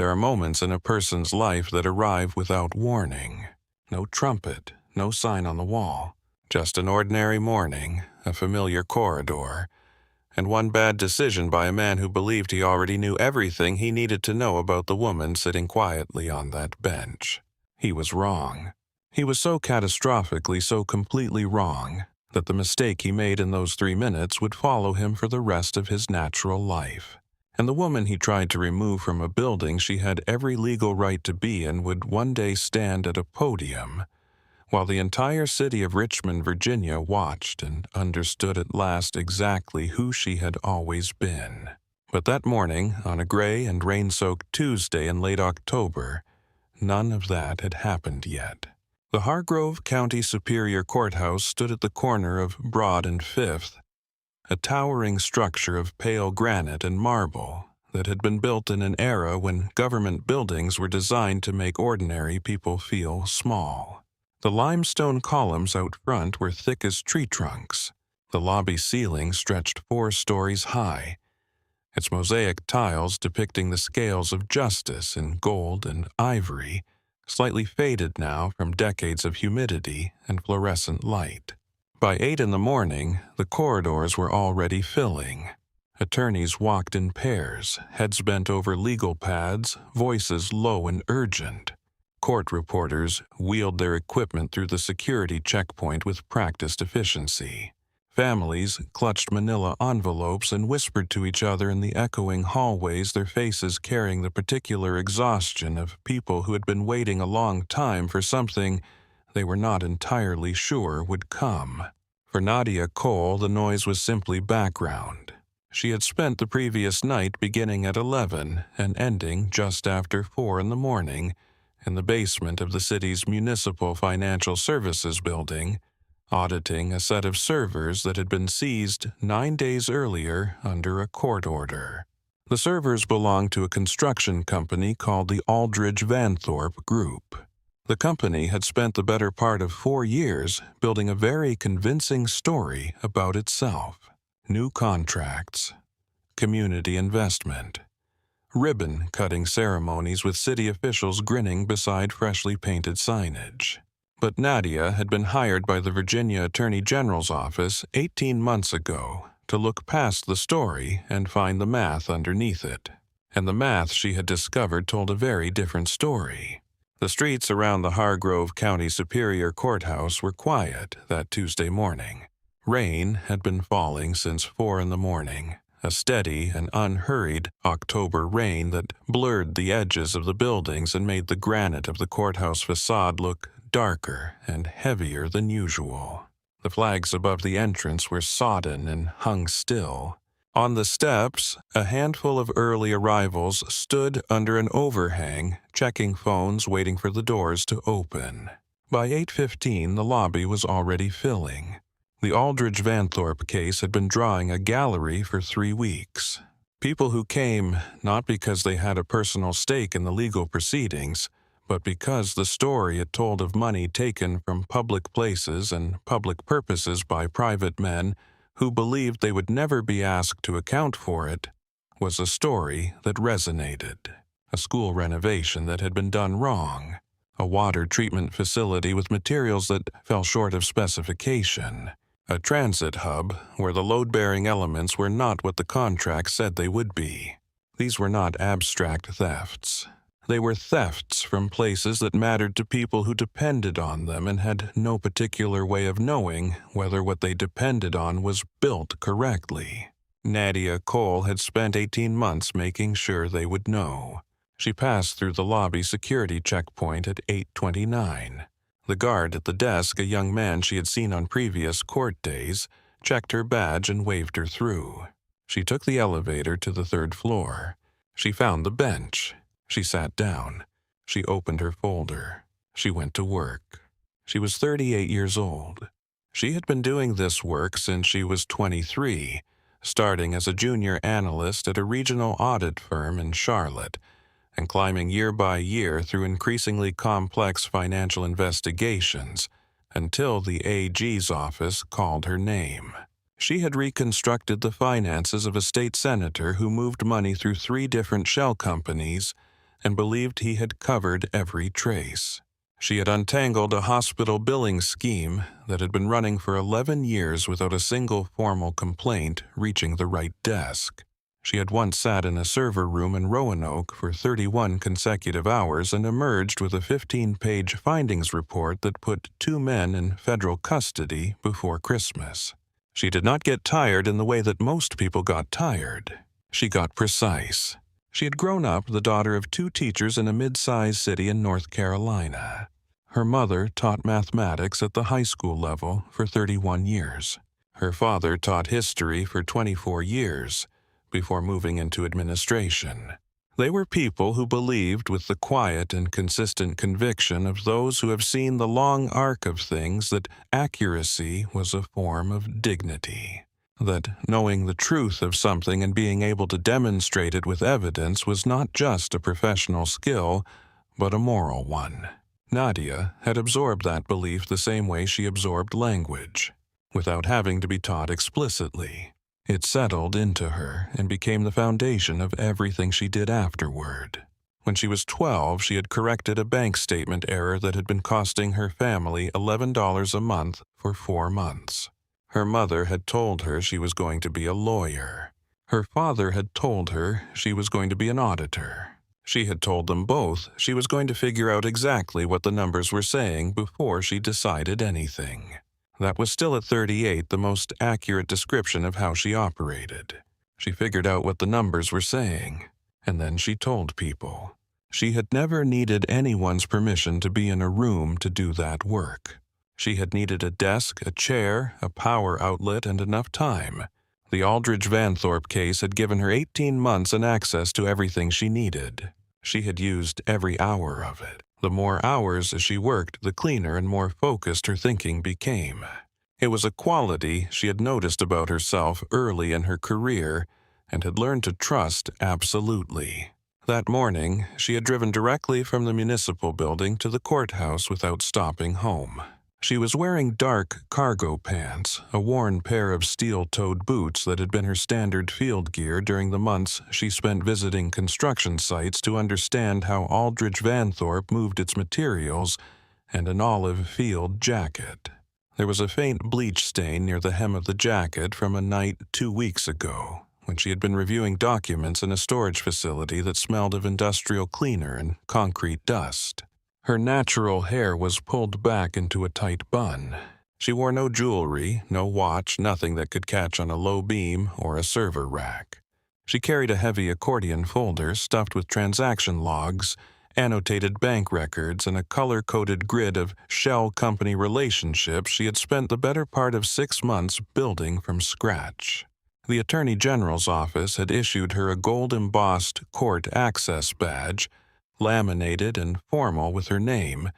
There are moments in a person's life that arrive without warning. No trumpet, no sign on the wall. Just an ordinary morning, a familiar corridor, and one bad decision by a man who believed he already knew everything he needed to know about the woman sitting quietly on that bench. He was wrong. He was so catastrophically, so completely wrong, that the mistake he made in those 3 minutes would follow him for the rest of his natural life. And the woman he tried to remove from a building she had every legal right to be in would one day stand at a podium, while the entire city of Richmond, Virginia watched and understood at last exactly who she had always been. But that morning, on a gray and rain-soaked Tuesday in late October, none of that had happened yet. The Hargrove County Superior Courthouse stood at the corner of Broad and Fifth, a towering structure of pale granite and marble that had been built in an era when government buildings were designed to make ordinary people feel small. The limestone columns out front were thick as tree trunks. The lobby ceiling stretched 4 stories high, its mosaic tiles depicting the scales of justice in gold and ivory, slightly faded now from decades of humidity and fluorescent light. By 8 in the morning, the corridors were already filling. Attorneys walked in pairs, heads bent over legal pads, voices low and urgent. Court reporters wheeled their equipment through the security checkpoint with practiced efficiency. Families clutched manila envelopes and whispered to each other in the echoing hallways, their faces carrying the particular exhaustion of people who had been waiting a long time for something they were not entirely sure would come. For Nadia Cole, the noise was simply background. She had spent the previous night beginning at 11 and ending just after 4 in the morning in the basement of the city's Municipal Financial Services building, auditing a set of servers that had been seized 9 days earlier under a court order. The servers belonged to a construction company called the Aldridge Vanthorpe Group. The company had spent the better part of 4 years building a very convincing story about itself. New contracts, community investment, ribbon-cutting ceremonies with city officials grinning beside freshly painted signage. But Nadia had been hired by the Virginia Attorney General's office 18 months ago to look past the story and find the math underneath it. And the math she had discovered told a very different story. The streets around the Hargrove County Superior Courthouse were quiet that Tuesday morning. Rain had been falling since 4 in the morning, a steady and unhurried October rain that blurred the edges of the buildings and made the granite of the courthouse facade look darker and heavier than usual. The flags above the entrance were sodden and hung still. On the steps, a handful of early arrivals stood under an overhang, checking phones, waiting for the doors to open. By 8:15, the lobby was already filling. The Aldridge Vanthorpe case had been drawing a gallery for 3 weeks. People who came not because they had a personal stake in the legal proceedings, but because the story it told of money taken from public places and public purposes by private men who believed they would never be asked to account for it, was a story that resonated. A school renovation that had been done wrong, a water treatment facility with materials that fell short of specification, a transit hub where the load-bearing elements were not what the contract said they would be. These were not abstract thefts. They were thefts from places that mattered to people who depended on them and had no particular way of knowing whether what they depended on was built correctly. Nadia Cole had spent 18 months making sure they would know. She passed through the lobby security checkpoint at 8:29. The guard at the desk, a young man she had seen on previous court days, checked her badge and waved her through. She took the elevator to the 3rd floor. She found the bench. She sat down. She opened her folder. She went to work. She was 38 years old. She had been doing this work since she was 23, starting as a junior analyst at a regional audit firm in Charlotte, and climbing year by year through increasingly complex financial investigations until the AG's office called her name. She had reconstructed the finances of a state senator who moved money through 3 different shell companies and believed he had covered every trace. She had untangled a hospital billing scheme that had been running for 11 years without a single formal complaint reaching the right desk. She had once sat in a server room in Roanoke for 31 consecutive hours and emerged with a 15-page findings report that put 2 men in federal custody before Christmas. She did not get tired in the way that most people got tired. She got precise. She had grown up the daughter of 2 teachers in a mid-sized city in North Carolina. Her mother taught mathematics at the high school level for 31 years. Her father taught history for 24 years before moving into administration. They were people who believed with the quiet and consistent conviction of those who have seen the long arc of things that accuracy was a form of dignity, that knowing the truth of something and being able to demonstrate it with evidence was not just a professional skill, but a moral one. Nadia had absorbed that belief the same way she absorbed language, without having to be taught explicitly. It settled into her and became the foundation of everything she did afterward. When she was 12, she had corrected a bank statement error that had been costing her family $11 a month for 4 months. Her mother had told her she was going to be a lawyer. Her father had told her she was going to be an auditor. She had told them both she was going to figure out exactly what the numbers were saying before she decided anything. That was still at 38 the most accurate description of how she operated. She figured out what the numbers were saying, and then she told people. She had never needed anyone's permission to be in a room to do that work. She had needed a desk, a chair, a power outlet, and enough time. The Aldridge Vanthorpe case had given her 18 months and access to everything she needed. She had used every hour of it. The more hours she worked, the cleaner and more focused her thinking became. It was a quality she had noticed about herself early in her career and had learned to trust absolutely. That morning, she had driven directly from the municipal building to the courthouse without stopping home. She was wearing dark cargo pants, a worn pair of steel-toed boots that had been her standard field gear during the months she spent visiting construction sites to understand how Aldridge Vanthorpe moved its materials, and an olive field jacket. There was a faint bleach stain near the hem of the jacket from a night 2 weeks ago, when she had been reviewing documents in a storage facility that smelled of industrial cleaner and concrete dust. Her natural hair was pulled back into a tight bun. She wore no jewelry, no watch, nothing that could catch on a low beam or a server rack. She carried a heavy accordion folder stuffed with transaction logs, annotated bank records, and a color-coded grid of shell company relationships she had spent the better part of 6 months building from scratch. The Attorney General's office had issued her a gold-embossed court access badge, laminated and formal with her name,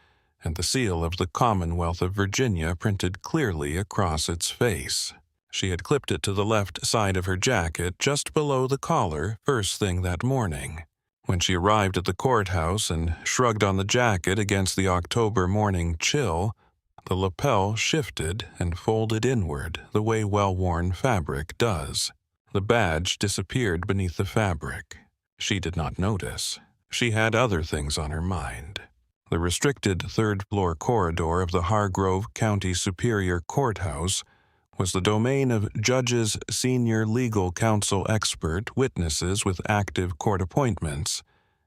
and the seal of the Commonwealth of Virginia printed clearly across its face. She had clipped it to the left side of her jacket just below the collar first thing that morning. When she arrived at the courthouse and shrugged on the jacket against the October morning chill, the lapel shifted and folded inward the way well-worn fabric does. The badge disappeared beneath the fabric. She did not notice. She had other things on her mind. The restricted third-floor corridor of the Hargrove County Superior Courthouse was the domain of judges, senior legal counsel expert, witnesses with active court appointments,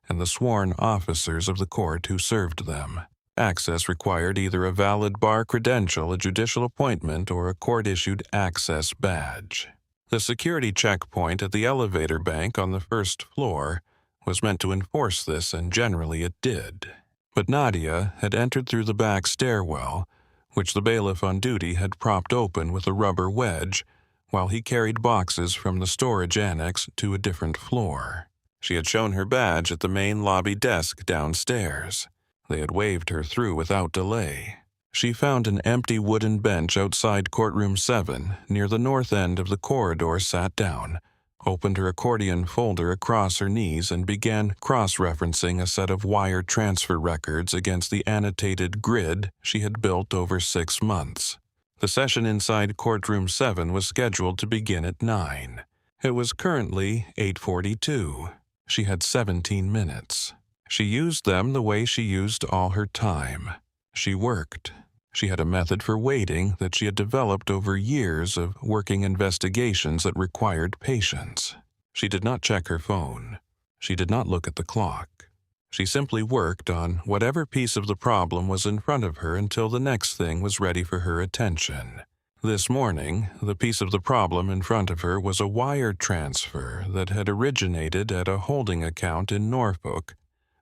and the sworn officers of the court who served them. Access required either a valid bar credential, a judicial appointment, or a court-issued access badge. The security checkpoint at the elevator bank on the first floor was meant to enforce this, and generally it did. But Nadia had entered through the back stairwell, which the bailiff on duty had propped open with a rubber wedge, while he carried boxes from the storage annex to a different floor. She had shown her badge at the main lobby desk downstairs. They had waved her through without delay. She found an empty wooden bench outside Courtroom 7, near the north end of the corridor, sat down, opened her accordion folder across her knees, and began cross-referencing a set of wire transfer records against the annotated grid she had built over 6 months. The session inside Courtroom 7 was scheduled to begin at 9. It was currently 8:42. She had 17 minutes. She used them the way she used all her time. She worked. She had a method for waiting that she had developed over years of working investigations that required patience. She did not check her phone. She did not look at the clock. She simply worked on whatever piece of the problem was in front of her until the next thing was ready for her attention. This morning, the piece of the problem in front of her was a wire transfer that had originated at a holding account in Norfolk,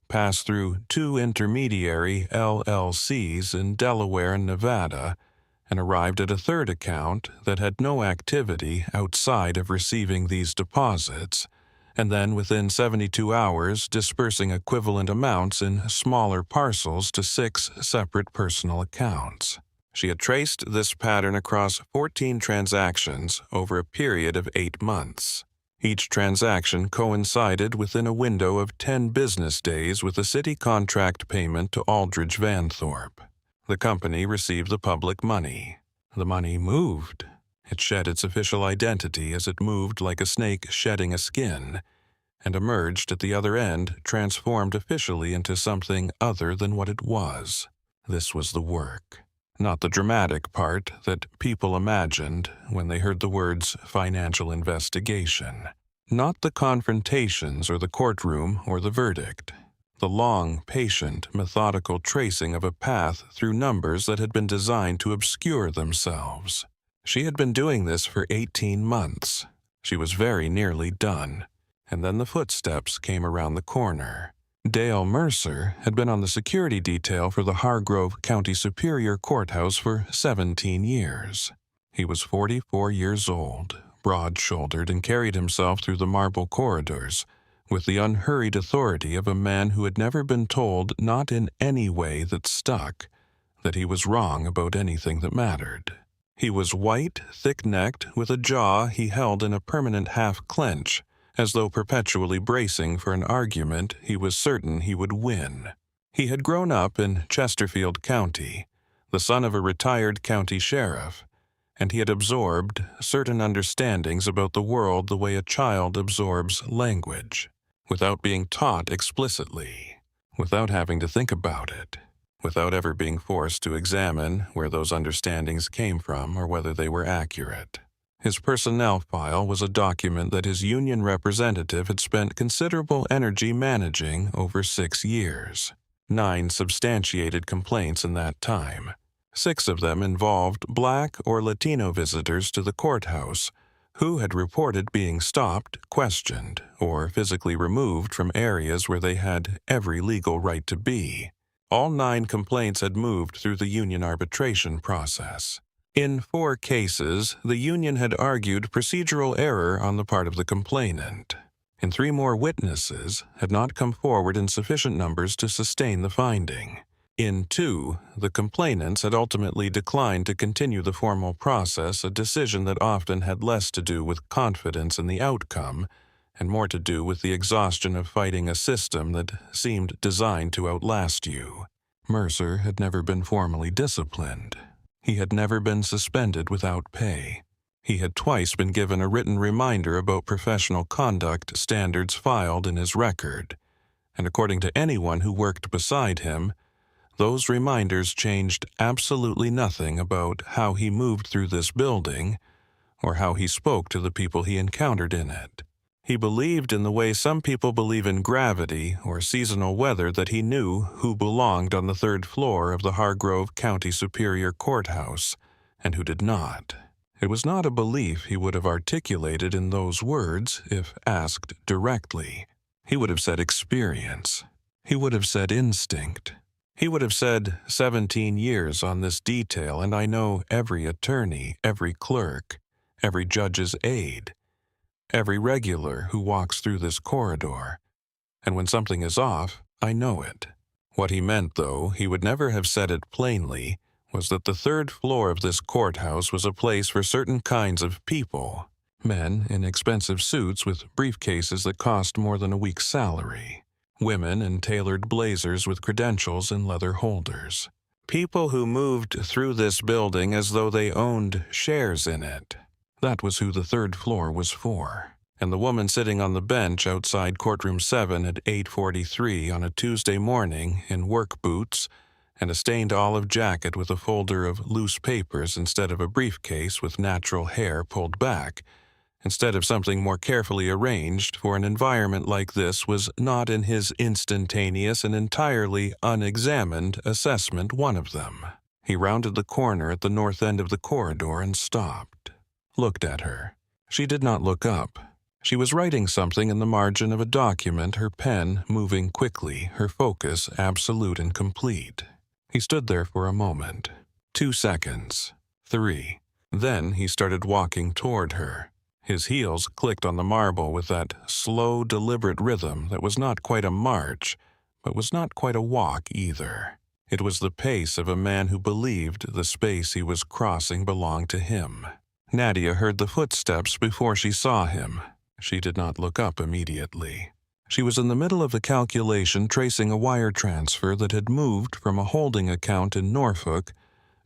passed through 2 intermediary LLCs in Delaware and Nevada, and arrived at a third account that had no activity outside of receiving these deposits, and then within 72 hours dispersing equivalent amounts in smaller parcels to 6 separate personal accounts. She had traced this pattern across 14 transactions over a period of 8 months. Each transaction coincided within a window of 10 business days with a city contract payment to Aldridge Vanthorpe. The company received the public money. The money moved. It shed its official identity as it moved like a snake shedding a skin, and emerged at the other end transformed officially into something other than what it was. This was the work. Not the dramatic part that people imagined when they heard the words financial investigation. Not the confrontations or the courtroom or the verdict. The long, patient, methodical tracing of a path through numbers that had been designed to obscure themselves. She had been doing this for 18 months. She was very nearly done. And then the footsteps came around the corner. Dale Mercer had been on the security detail for the Hargrove County Superior Courthouse for 17 years. He was 44 years old, broad-shouldered, and carried himself through the marble corridors with the unhurried authority of a man who had never been told, not in any way that stuck, that he was wrong about anything that mattered. He was white, thick-necked, with a jaw he held in a permanent half-clench, as though perpetually bracing for an argument he was certain he would win. He had grown up in Chesterfield County, the son of a retired county sheriff, and he had absorbed certain understandings about the world the way a child absorbs language, without being taught explicitly, without having to think about it, without ever being forced to examine where those understandings came from or whether they were accurate. His personnel file was a document that his union representative had spent considerable energy managing over 6 years. 9 substantiated complaints in that time. 6 of them involved Black or Latino visitors to the courthouse who had reported being stopped, questioned, or physically removed from areas where they had every legal right to be. All 9 complaints had moved through the union arbitration process. In 4 cases, the union had argued procedural error on the part of the complainant, and 3 more witnesses had not come forward in sufficient numbers to sustain the finding. In 2, the complainants had ultimately declined to continue the formal process, a decision that often had less to do with confidence in the outcome and more to do with the exhaustion of fighting a system that seemed designed to outlast you. Mercer had never been formally disciplined. He had never been suspended without pay. He had twice been given a written reminder about professional conduct standards filed in his record, and according to anyone who worked beside him, those reminders changed absolutely nothing about how he moved through this building or how he spoke to the people he encountered in it. He believed in the way some people believe in gravity or seasonal weather that he knew who belonged on the 3rd floor of the Hargrove County Superior Courthouse and who did not. It was not a belief he would have articulated in those words if asked directly. He would have said experience. He would have said instinct. He would have said 17 years on this detail, and I know every attorney, every clerk, every judge's aide, every regular who walks through this corridor, and when something is off, I know it. What he meant, though he would never have said it plainly, was that the 3rd floor of this courthouse was a place for certain kinds of people, men in expensive suits with briefcases that cost more than a week's salary, women in tailored blazers with credentials and leather holders, people who moved through this building as though they owned shares in it. That was who the 3rd floor was for. and the woman sitting on the bench outside Courtroom 7 at 8:43 on a Tuesday morning in work boots and a stained olive jacket with a folder of loose papers instead of a briefcase with natural hair pulled back, instead of something more carefully arranged for an environment like this, was not in his instantaneous and entirely unexamined assessment one of them. He rounded the corner at the north end of the corridor and stopped, looked at her. She did not look up. She was writing something in the margin of a document, her pen moving quickly, her focus absolute and complete. He stood there for a moment. 2 seconds. 3. Then he started walking toward her. His heels clicked on the marble with that slow, deliberate rhythm that was not quite a march, but was not quite a walk either. It was the pace of a man who believed the space he was crossing belonged to him. Nadia heard the footsteps before she saw him. She did not look up immediately. She was in the middle of the calculation tracing a wire transfer that had moved from a holding account in Norfolk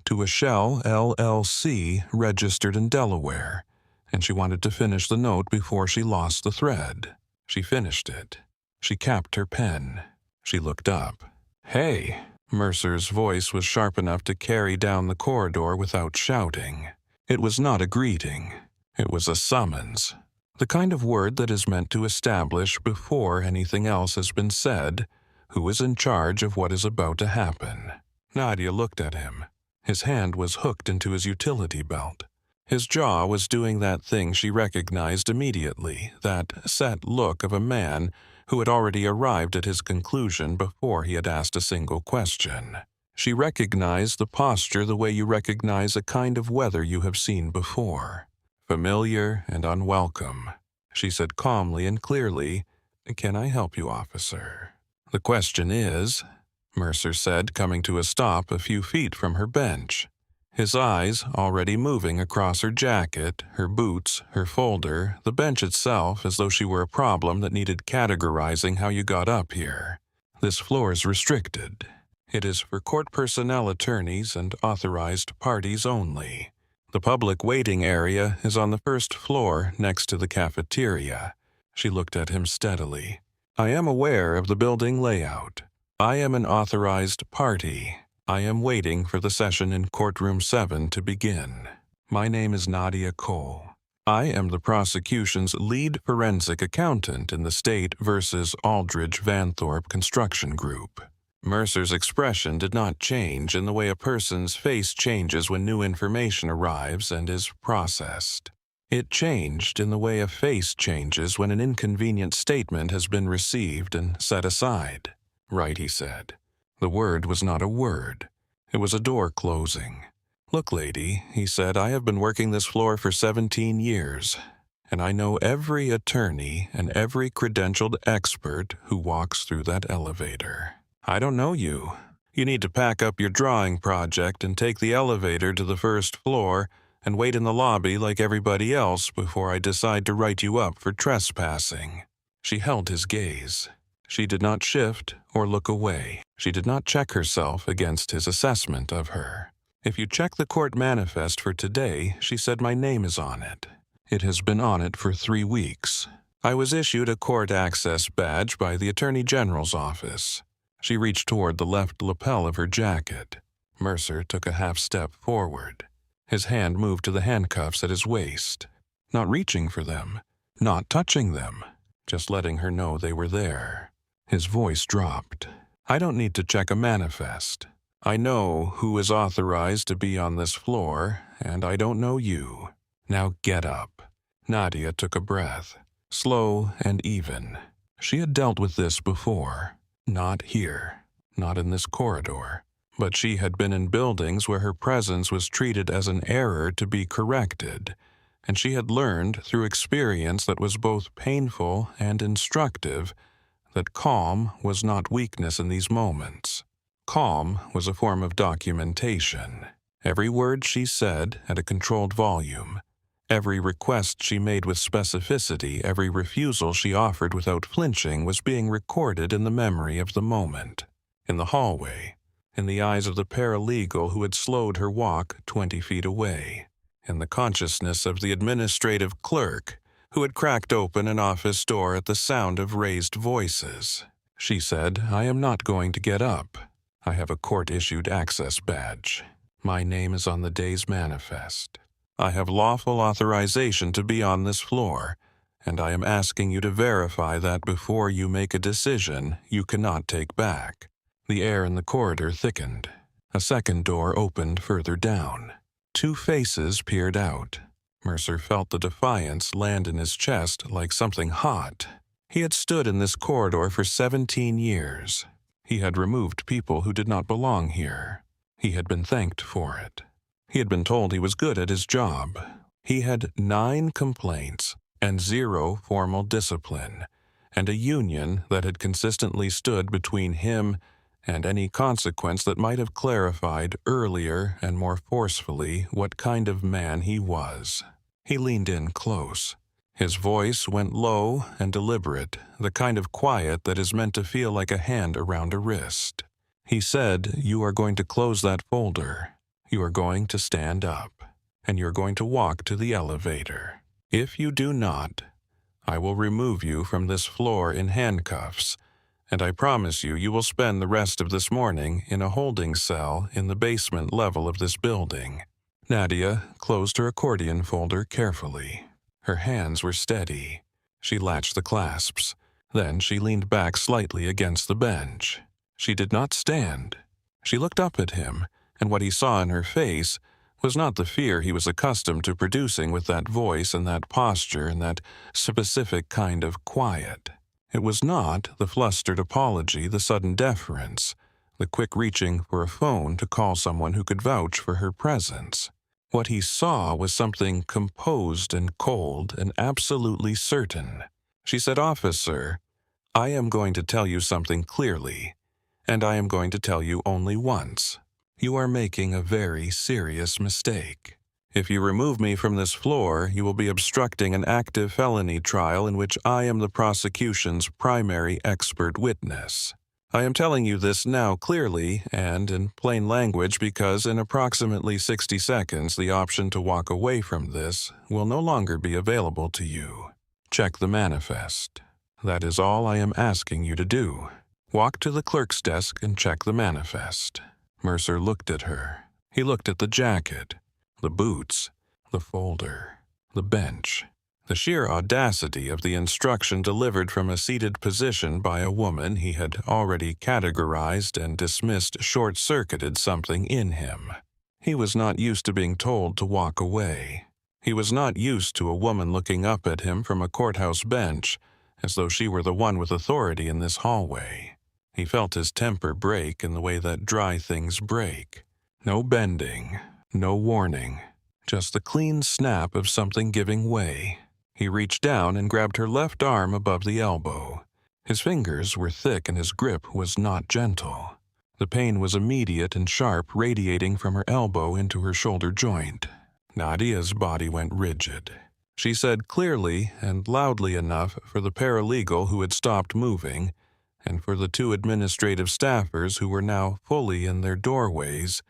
to a Shell LLC registered in Delaware, and she wanted to finish the note before she lost the thread. She finished it. She capped her pen. She looked up. "Hey!" Mercer's voice was sharp enough to carry down the corridor without shouting. It was not a greeting. It was a summons. The kind of word that is meant to establish, before anything else has been said, who is in charge of what is about to happen. Nadia looked at him. His hand was hooked into his utility belt. His jaw was doing that thing she recognized immediately, that set look of a man who had already arrived at his conclusion before he had asked a single question. She recognized the posture the way you recognize a kind of weather you have seen before. Familiar and unwelcome. She said calmly and clearly, "Can I help you, officer?" "The question is," Mercer said, coming to a stop a few feet from her bench, his eyes already moving across her jacket, her boots, her folder, the bench itself, as though she were a problem that needed categorizing how you got up here. "This floor is restricted. It is for court personnel, attorneys, and authorized parties only. The public waiting area is on the first floor next to the cafeteria." She looked at him steadily. "I am aware of the building layout. I am an authorized party. I am waiting for the session in Courtroom 7 to begin. My name is Nadia Cole. I am the prosecution's lead forensic accountant in the State versus Aldridge Vanthorpe Construction Group." Mercer's expression did not change in the way a person's face changes when new information arrives and is processed. It changed in the way a face changes when an inconvenient statement has been received and set aside. "Right," he said. The word was not a word. It was a door closing. "Look, lady," he said, "I have been working this floor for 17 years, and I know every attorney and every credentialed expert who walks through that elevator. I don't know you. You need to pack up your drawing project and take the elevator to the first floor and wait in the lobby like everybody else before I decide to write you up for trespassing." She held his gaze. She did not shift or look away. She did not check herself against his assessment of her. "If you check the court manifest for today," she said, "my name is on it. It has been on it for 3 weeks. I was issued a court access badge by the Attorney General's office." She reached toward the left lapel of her jacket. Mercer took a half step forward. His hand moved to the handcuffs at his waist. Not reaching for them, not touching them, just letting her know they were there. His voice dropped. "I don't need to check a manifest. I know who is authorized to be on this floor, and I don't know you. Now get up." Nadia took a breath, slow and even. She had dealt with this before. Not here, not in this corridor, but she had been in buildings where her presence was treated as an error to be corrected, and she had learned through experience that was both painful and instructive that calm was not weakness in these moments. Calm was a form of documentation. Every word she said at a controlled volume, every request she made with specificity, every refusal she offered without flinching was being recorded in the memory of the moment. In the hallway, in the eyes of the paralegal who had slowed her walk 20 feet away, in the consciousness of the administrative clerk who had cracked open an office door at the sound of raised voices. She said, "I am not going to get up. I have a court-issued access badge. My name is on the day's manifest. I have lawful authorization to be on this floor, and I am asking you to verify that before you make a decision you cannot take back." The air in the corridor thickened. A second door opened further down. Two faces peered out. Mercer felt the defiance land in his chest like something hot. He had stood in this corridor for 17 years. He had removed people who did not belong here. He had been thanked for it. He had been told he was good at his job. He had 9 complaints and 0 formal discipline, and a union that had consistently stood between him and any consequence that might have clarified earlier and more forcefully what kind of man he was. He leaned in close. His voice went low and deliberate, the kind of quiet that is meant to feel like a hand around a wrist. He said, "You are going to close that folder. You are going to stand up, and you're going to walk to the elevator. If you do not, I will remove you from this floor in handcuffs, and I promise you you will spend the rest of this morning in a holding cell in the basement level of this building." Nadia closed her accordion folder carefully. Her hands were steady. She latched the clasps. Then she leaned back slightly against the bench. She did not stand. She looked up at him, and what he saw in her face was not the fear he was accustomed to producing with that voice and that posture and that specific kind of quiet. It was not the flustered apology, the sudden deference, the quick reaching for a phone to call someone who could vouch for her presence. What he saw was something composed and cold and absolutely certain. She said, "Officer, I am going to tell you something clearly, and I am going to tell you only once. You are making a very serious mistake. If you remove me from this floor, you will be obstructing an active felony trial in which I am the prosecution's primary expert witness. I am telling you this now clearly and in plain language because in approximately 60 seconds the option to walk away from this will no longer be available to you. Check the manifest. That is all I am asking you to do. Walk to the clerk's desk and check the manifest." Mercer looked at her. He looked at the jacket, the boots, the folder, the bench. The sheer audacity of the instruction delivered from a seated position by a woman he had already categorized and dismissed short-circuited something in him. He was not used to being told to walk away. He was not used to a woman looking up at him from a courthouse bench as though she were the one with authority in this hallway. He felt his temper break in the way that dry things break. No bending, no warning, just the clean snap of something giving way. He reached down and grabbed her left arm above the elbow. His fingers were thick and his grip was not gentle. The pain was immediate and sharp, radiating from her elbow into her shoulder joint. Nadia's body went rigid. She said clearly and loudly enough for the paralegal who had stopped moving, and for the 2 administrative staffers who were now fully in their doorways,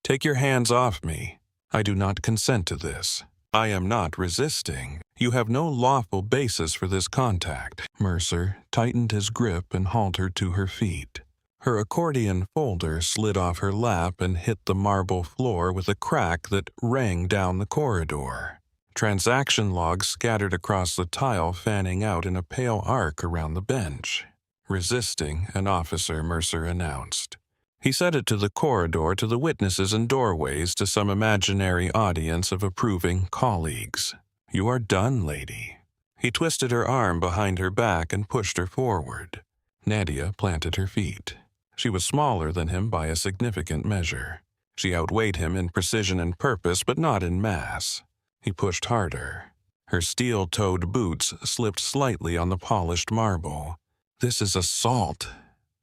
"Take your hands off me. I do not consent to this. I am not resisting. You have no lawful basis for this contact." Mercer tightened his grip and hauled her to her feet. Her accordion folder slid off her lap and hit the marble floor with a crack that rang down the corridor. Transaction logs scattered across the tile, fanning out in a pale arc around the bench. "Resisting an officer," Mercer announced. He said it to the corridor, to the witnesses and doorways, to some imaginary audience of approving colleagues. "You are done, lady." He twisted her arm behind her back and pushed her forward. Nadia planted her feet. She was smaller than him by a significant measure. She outweighed him in precision and purpose, but not in mass. He pushed harder. Her steel-toed boots slipped slightly on the polished marble. "This is assault,"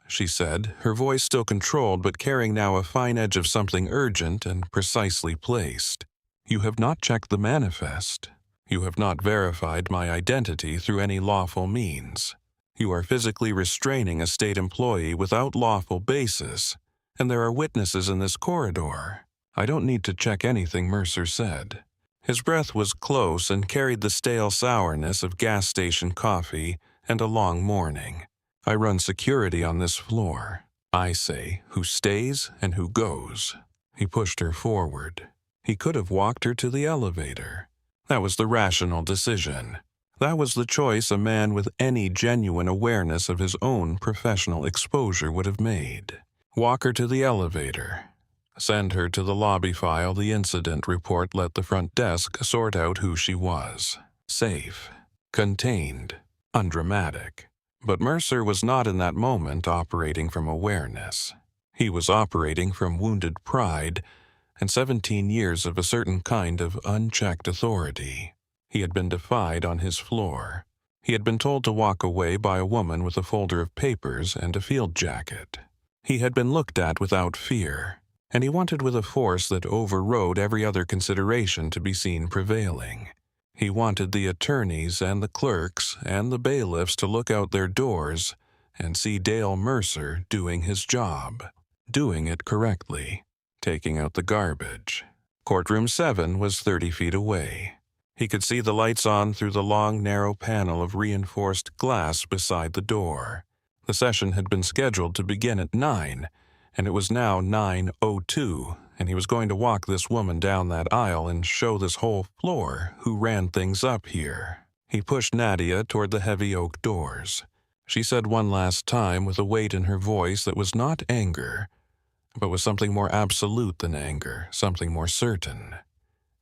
she said, her voice still controlled but carrying now a fine edge of something urgent and precisely placed. "You have not checked the manifest. You have not verified my identity through any lawful means. You are physically restraining a state employee without lawful basis, and there are witnesses in this corridor." "I don't need to check anything," Mercer said. His breath was close and carried the stale sourness of gas station coffee and a long morning. I run security on this floor. I say who stays and who goes. He pushed her forward. He could have walked her to the elevator. That was the rational decision. That was the choice a man with any genuine awareness of his own professional exposure would have made. Walk her to the elevator. Send her to the lobby file the incident report let the front desk sort out who she was. Safe. Contained. Undramatic. But Mercer was not in that moment operating from awareness. He was operating from wounded pride and 17 years of a certain kind of unchecked authority. He had been defied on his floor. He had been told to walk away by a woman with a folder of papers and a field jacket. He had been looked at without fear, and he wanted with a force that overrode every other consideration to be seen prevailing. He wanted the attorneys and the clerks and the bailiffs to look out their doors and see Dale Mercer doing his job, doing it correctly, taking out the garbage. Courtroom 7 was 30 feet away. He could see the lights on through the long, narrow panel of reinforced glass beside the door. The session had been scheduled to begin at 9, and it was now 9:02, and he was going to walk this woman down that aisle and show this whole floor who ran things up here. He pushed Nadia toward the heavy oak doors. She said one last time with a weight in her voice that was not anger, but was something more absolute than anger, something more certain.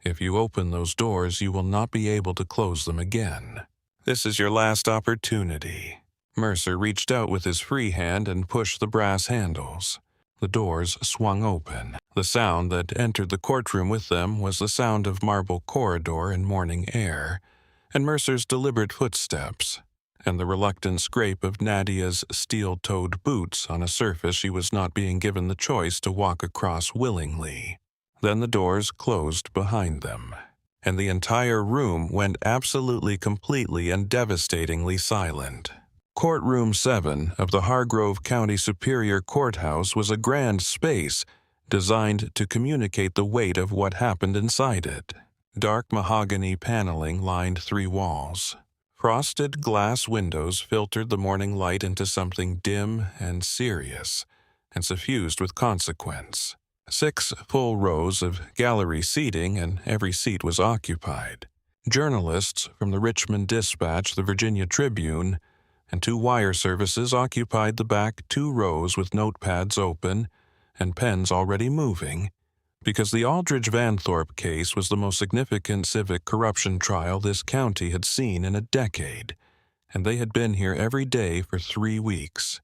If you open those doors, you will not be able to close them again. This is your last opportunity. Mercer reached out with his free hand and pushed the brass handles. The doors swung open. The sound that entered the courtroom with them was the sound of marble corridor and morning air, and Mercer's deliberate footsteps, and the reluctant scrape of Nadia's steel-toed boots on a surface she was not being given the choice to walk across willingly. Then the doors closed behind them, and the entire room went absolutely, completely, and devastatingly silent. Courtroom 7 of the Hargrove County Superior Courthouse was a grand space designed to communicate the weight of what happened inside it. Dark mahogany paneling lined 3 walls. Frosted glass windows filtered the morning light into something dim and serious, and suffused with consequence. 6 full rows of gallery seating, and every seat was occupied. Journalists from the Richmond Dispatch, the Virginia Tribune, and 2 wire services occupied the back 2 rows with notepads open and pens already moving, because the Aldridge Vanthorpe case was the most significant civic corruption trial this county had seen in a decade, and they had been here every day for 3 weeks,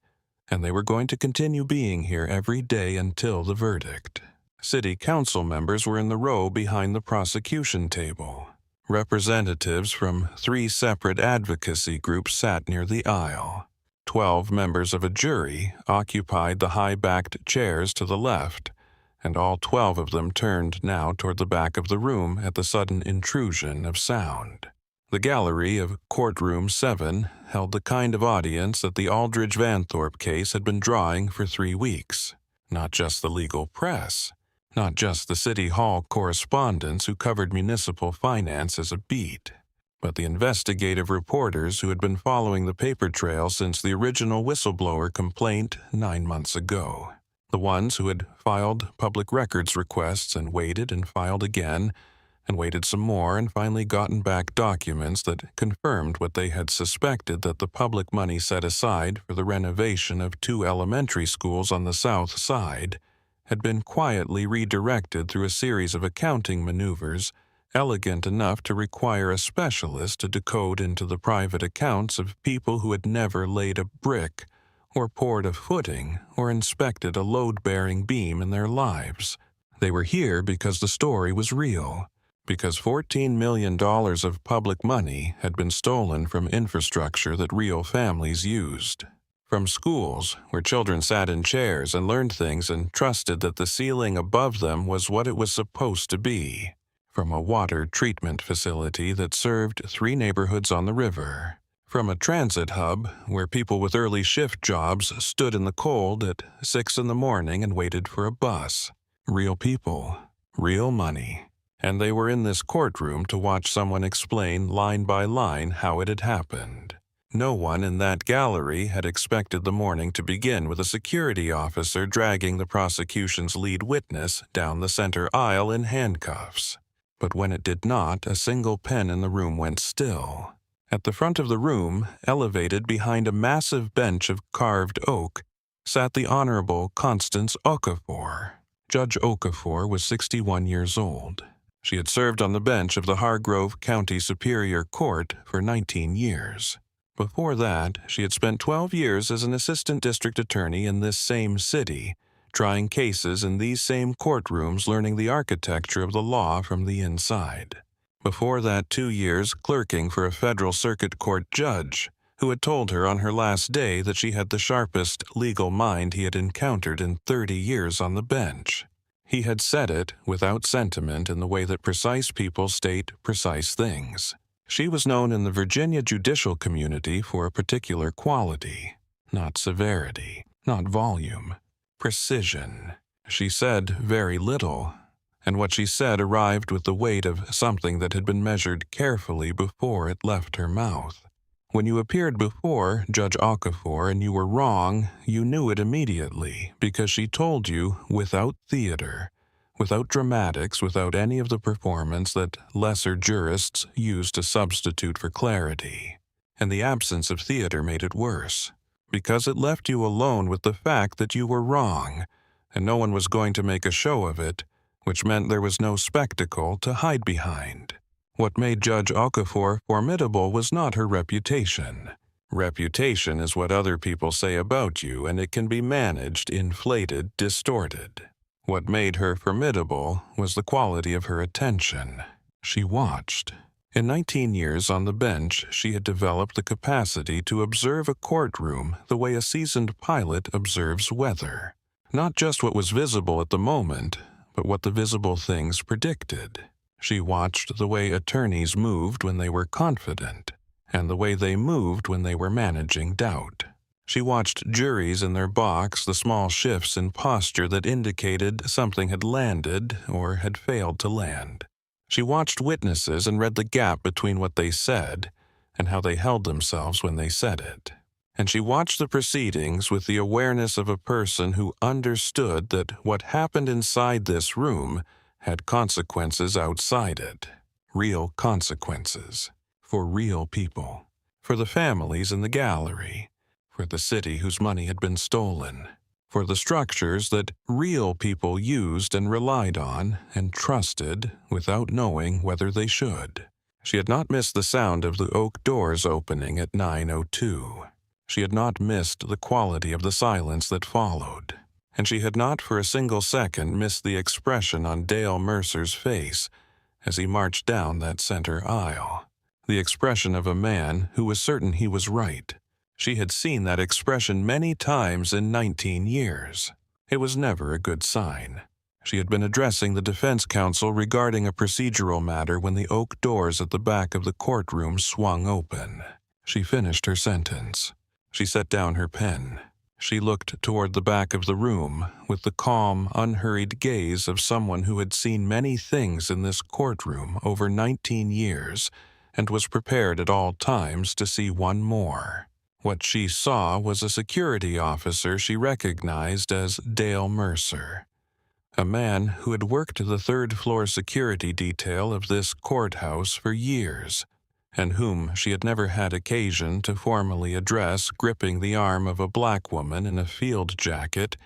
and they were going to continue being here every day until the verdict. City council members were in the row behind the prosecution table. Representatives from 3 separate advocacy groups sat near the aisle. 12 members of a jury occupied the high-backed chairs to the left, and all 12 of them turned now toward the back of the room at the sudden intrusion of sound. The gallery of Courtroom 7 held the kind of audience that the Aldridge Vanthorpe case had been drawing for 3 weeks. Not just the legal press, not just the City Hall correspondents who covered municipal finance as a beat, but the investigative reporters who had been following the paper trail since the original whistleblower complaint 9 months ago. The ones who had filed public records requests and waited and filed again, and waited some more and finally gotten back documents that confirmed what they had suspected, that the public money set aside for the renovation of 2 elementary schools on the south side had been quietly redirected through a series of accounting maneuvers elegant enough to require a specialist to decode into the private accounts of people who had never laid a brick or poured a footing or inspected a load-bearing beam in their lives. They were here because the story was real, because $14 million of public money had been stolen from infrastructure that real families used. From schools where children sat in chairs and learned things and trusted that the ceiling above them was what it was supposed to be. From a water treatment facility that served 3 neighborhoods on the river. From a transit hub where people with early shift jobs stood in the cold at 6 in the morning and waited for a bus. Real people, real money, and they were in this courtroom to watch someone explain line by line how it had happened. No one in that gallery had expected the morning to begin with a security officer dragging the prosecution's lead witness down the center aisle in handcuffs. But when it did not, a single pen in the room went still. At the front of the room, elevated behind a massive bench of carved oak, sat the Honorable Constance Okafor. Judge Okafor was 61 years old. She had served on the bench of the Hargrove County Superior Court for 19 years. Before that, she had spent 12 years as an assistant district attorney in this same city, trying cases in these same courtrooms, learning the architecture of the law from the inside. Before that, 2 years clerking for a federal circuit court judge, who had told her on her last day that she had the sharpest legal mind he had encountered in 30 years on the bench. He had said it without sentiment in the way that precise people state precise things. She was known in the Virginia judicial community for a particular quality, not severity, not volume, precision. She said very little, and what she said arrived with the weight of something that had been measured carefully before it left her mouth. When you appeared before Judge Okafor and you were wrong, you knew it immediately, because she told you without theater, without dramatics, without any of the performance that lesser jurists use to substitute for clarity. And the absence of theater made it worse, because it left you alone with the fact that you were wrong, and no one was going to make a show of it, which meant there was no spectacle to hide behind. What made Judge Okafor formidable was not her reputation. Reputation is what other people say about you, and it can be managed, inflated, distorted. What made her formidable was the quality of her attention. She watched. In 19 years on the bench, she had developed the capacity to observe a courtroom the way a seasoned pilot observes weather. Not just what was visible at the moment, but what the visible things predicted. She watched the way attorneys moved when they were confident, and the way they moved when they were managing doubt. She watched juries in their box, the small shifts in posture that indicated something had landed or had failed to land. She watched witnesses and read the gap between what they said and how they held themselves when they said it. And she watched the proceedings with the awareness of a person who understood that what happened inside this room had consequences outside it. Real consequences. For real people. For the families in the gallery. For the city whose money had been stolen. For the structures that real people used and relied on and trusted without knowing whether they should. She had not missed the sound of the oak doors opening at 9:02. She had not missed the quality of the silence that followed. And she had not for a single second missed the expression on Dale Mercer's face as he marched down that center aisle. The expression of a man who was certain he was right. She had seen that expression many times in 19 years. It was never a good sign. She had been addressing the defense counsel regarding a procedural matter when the oak doors at the back of the courtroom swung open. She finished her sentence. She set down her pen. She looked toward the back of the room with the calm, unhurried gaze of someone who had seen many things in this courtroom over 19 years and was prepared at all times to see one more. What she saw was a security officer she recognized as Dale Mercer, a man who had worked the third-floor security detail of this courthouse for years, and whom she had never had occasion to formally address, gripping the arm of a black woman in a field jacket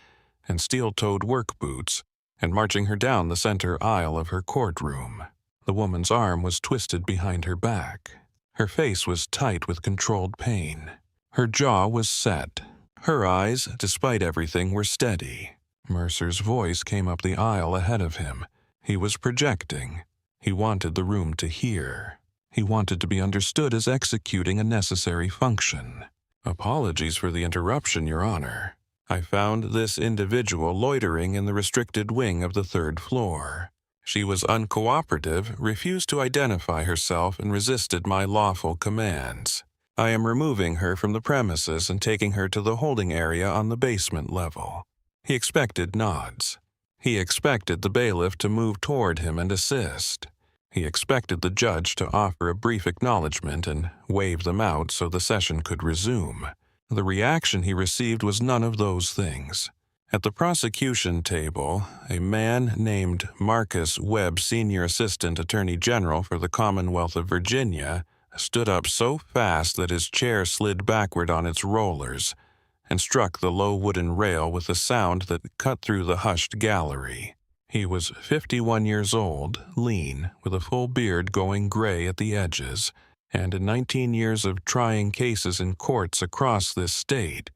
and steel-toed work boots and marching her down the center aisle of her courtroom. The woman's arm was twisted behind her back. Her face was tight with controlled pain. Her jaw was set. Her eyes, despite everything, were steady. Mercer's voice came up the aisle ahead of him. He was projecting. He wanted the room to hear. He wanted to be understood as executing a necessary function. "Apologies for the interruption, Your Honor. I found this individual loitering in the restricted wing of the third floor. She was uncooperative, refused to identify herself, and resisted my lawful commands. I am removing her from the premises and taking her to the holding area on the basement level." He expected nods. He expected the bailiff to move toward him and assist. He expected the judge to offer a brief acknowledgement and wave them out so the session could resume. The reaction he received was none of those things. At the prosecution table, a man named Marcus Webb, Senior Assistant Attorney General for the Commonwealth of Virginia, stood up so fast that his chair slid backward on its rollers and struck the low wooden rail with a sound that cut through the hushed gallery. He was 51 years old, lean, with a full beard going gray at the edges, and in 19 years of trying cases in courts across this state,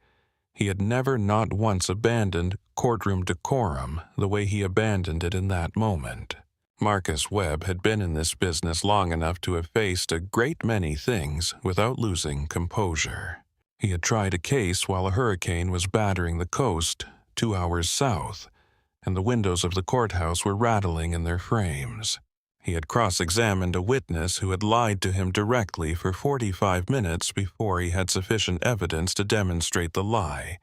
he had never not once abandoned courtroom decorum the way he abandoned it in that moment. Marcus Webb had been in this business long enough to have faced a great many things without losing composure. He had tried a case while a hurricane was battering the coast 2 hours south, and the windows of the courthouse were rattling in their frames. He had cross-examined a witness who had lied to him directly for 45 minutes before he had sufficient evidence to demonstrate the lie,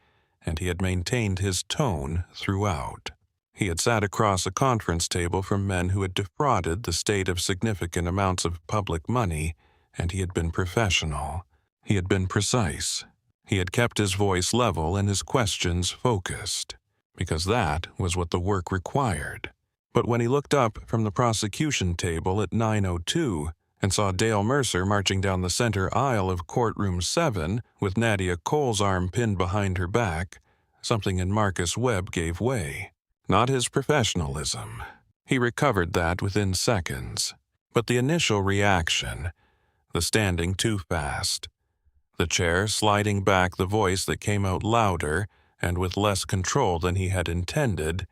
and he had maintained his tone throughout. He had sat across a conference table from men who had defrauded the state of significant amounts of public money, and he had been professional. He had been precise. He had kept his voice level and his questions focused, because that was what the work required. But when he looked up from the prosecution table at 9:02 and saw Dale Mercer marching down the center aisle of Courtroom 7 with Nadia Cole's arm pinned behind her back, something in Marcus Webb gave way. Not his professionalism. He recovered that within seconds. But the initial reaction, the standing too fast, the chair sliding back, the voice that came out louder and with less control than he had intended,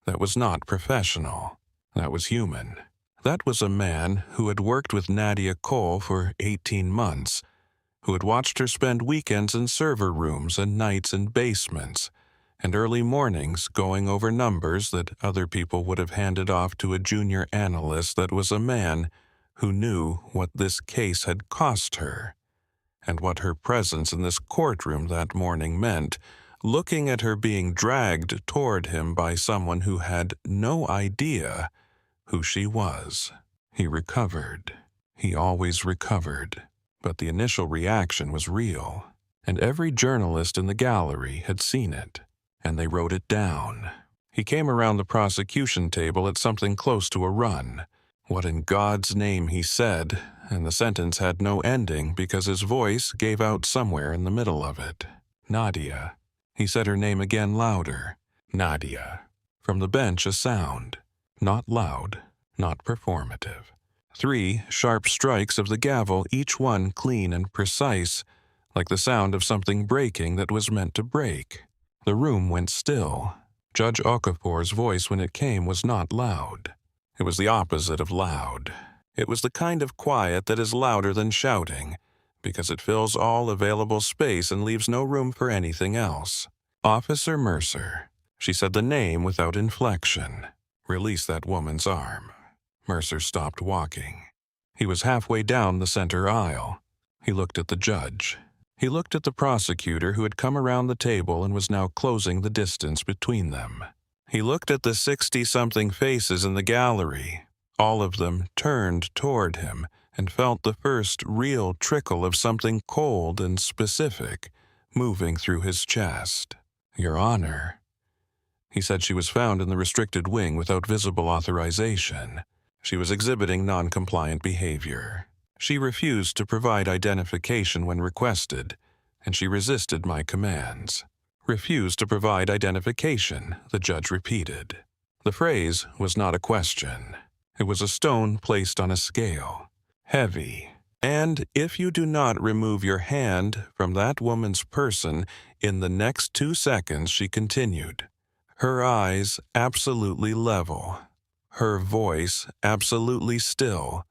that was not professional. That was human. That was a man who had worked with Nadia Cole for 18 months, who had watched her spend weekends in server rooms and nights in basements, and early mornings going over numbers that other people would have handed off to a junior analyst. That was a man who knew what this case had cost her, and what her presence in this courtroom that morning meant, looking at her being dragged toward him by someone who had no idea who she was. He recovered. He always recovered. But the initial reaction was real, and every journalist in the gallery had seen it, and they wrote it down. He came around the prosecution table at something close to a run. What in God's name he said, and the sentence had no ending because his voice gave out somewhere in the middle of it. Nadia. He said her name again louder. Nadia. From the bench a sound. Not loud, not performative. 3 sharp strikes of the gavel, each one clean and precise, like the sound of something breaking that was meant to break. The room went still. Judge Okafor's voice when it came was not loud. It was the opposite of loud. It was the kind of quiet that is louder than shouting, because it fills all available space and leaves no room for anything else. Officer Mercer. She said the name without inflection. Release that woman's arm. Mercer stopped walking. He was halfway down the center aisle. He looked at the judge. He looked at the prosecutor who had come around the table and was now closing the distance between them. He looked at the 60-something faces in the gallery. All of them turned toward him and felt the first real trickle of something cold and specific moving through his chest. Your Honor. He said she was found in the restricted wing without visible authorization. She was exhibiting non-compliant behavior. She refused to provide identification when requested, and she resisted my commands. Refused to provide identification, the judge repeated. The phrase was not a question. It was a stone placed on a scale. Heavy. And if you do not remove your hand from that woman's person in the next 2 seconds, she continued, her eyes absolutely level, her voice absolutely still,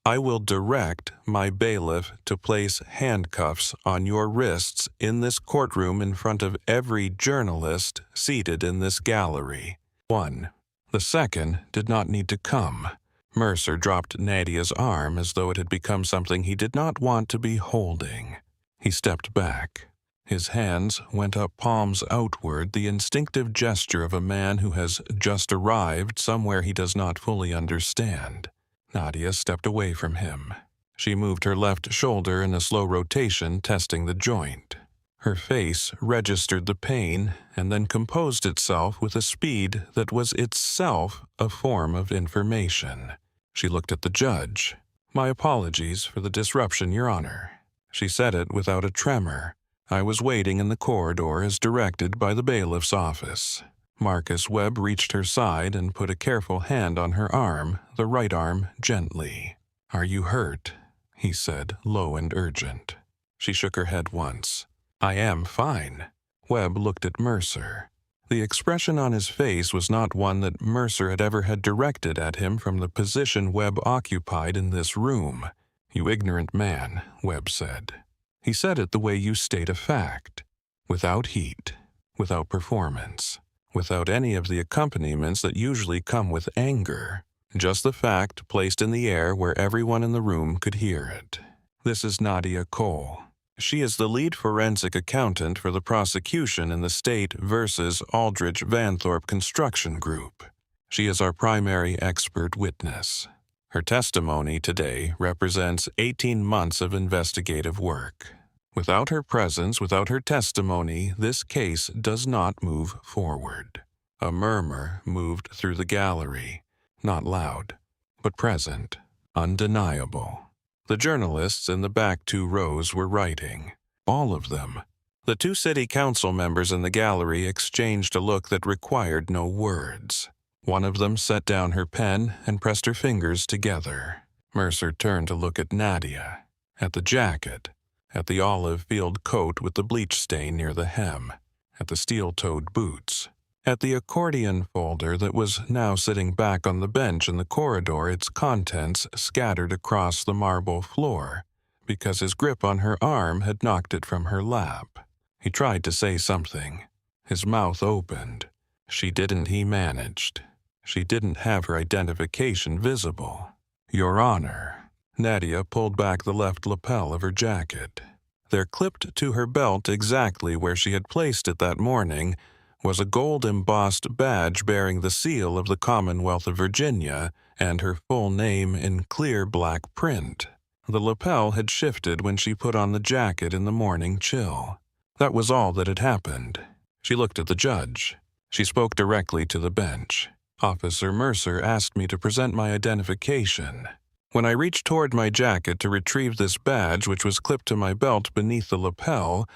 I will direct my bailiff to place handcuffs on your wrists in this courtroom in front of every journalist seated in this gallery. 1. The second did not need to come. Mercer dropped Nadia's arm as though it had become something he did not want to be holding. He stepped back. His hands went up, palms outward, the instinctive gesture of a man who has just arrived somewhere he does not fully understand. Nadia stepped away from him. She moved her left shoulder in a slow rotation, testing the joint. Her face registered the pain and then composed itself with a speed that was itself a form of information. She looked at the judge. "My apologies for the disruption, Your Honor." She said it without a tremor. "I was waiting in the corridor as directed by the bailiff's office." Marcus Webb reached her side and put a careful hand on her arm, the right arm gently. "Are you hurt?" he said, low and urgent. She shook her head once. "I am fine." Webb looked at Mercer. The expression on his face was not one that Mercer had ever had directed at him from the position Webb occupied in this room. "You ignorant man," Webb said. He said it the way you state a fact, without heat, without performance, without any of the accompaniments that usually come with anger, just the fact placed in the air where everyone in the room could hear it. "This is Nadia Cole. She is the lead forensic accountant for the prosecution in the State versus Aldrich Vanthorpe Construction Group. She is our primary expert witness. Her testimony today represents 18 months of investigative work. Without her presence, without her testimony, this case does not move forward." A murmur moved through the gallery, not loud, but present, undeniable. The journalists in the back 2 rows were writing. All of them. The 2 city council members in the gallery exchanged a look that required no words. One of them set down her pen and pressed her fingers together. Mercer turned to look at Nadia, at the jacket, at the olive field coat with the bleach stain near the hem, at the steel-toed boots, at the accordion folder that was now sitting back on the bench in the corridor, its contents scattered across the marble floor, because his grip on her arm had knocked it from her lap. He tried to say something. His mouth opened. She didn't, he managed. She didn't have her identification visible. "Your Honor." Nadia pulled back the left lapel of her jacket. There, clipped to her belt exactly where she had placed it that morning, was a gold-embossed badge bearing the seal of the Commonwealth of Virginia and her full name in clear black print. The lapel had shifted when she put on the jacket in the morning chill. That was all that had happened. She looked at the judge. She spoke directly to the bench. "Officer Mercer asked me to present my identification. When I reached toward my jacket to retrieve this badge, which was clipped to my belt beneath the lapel,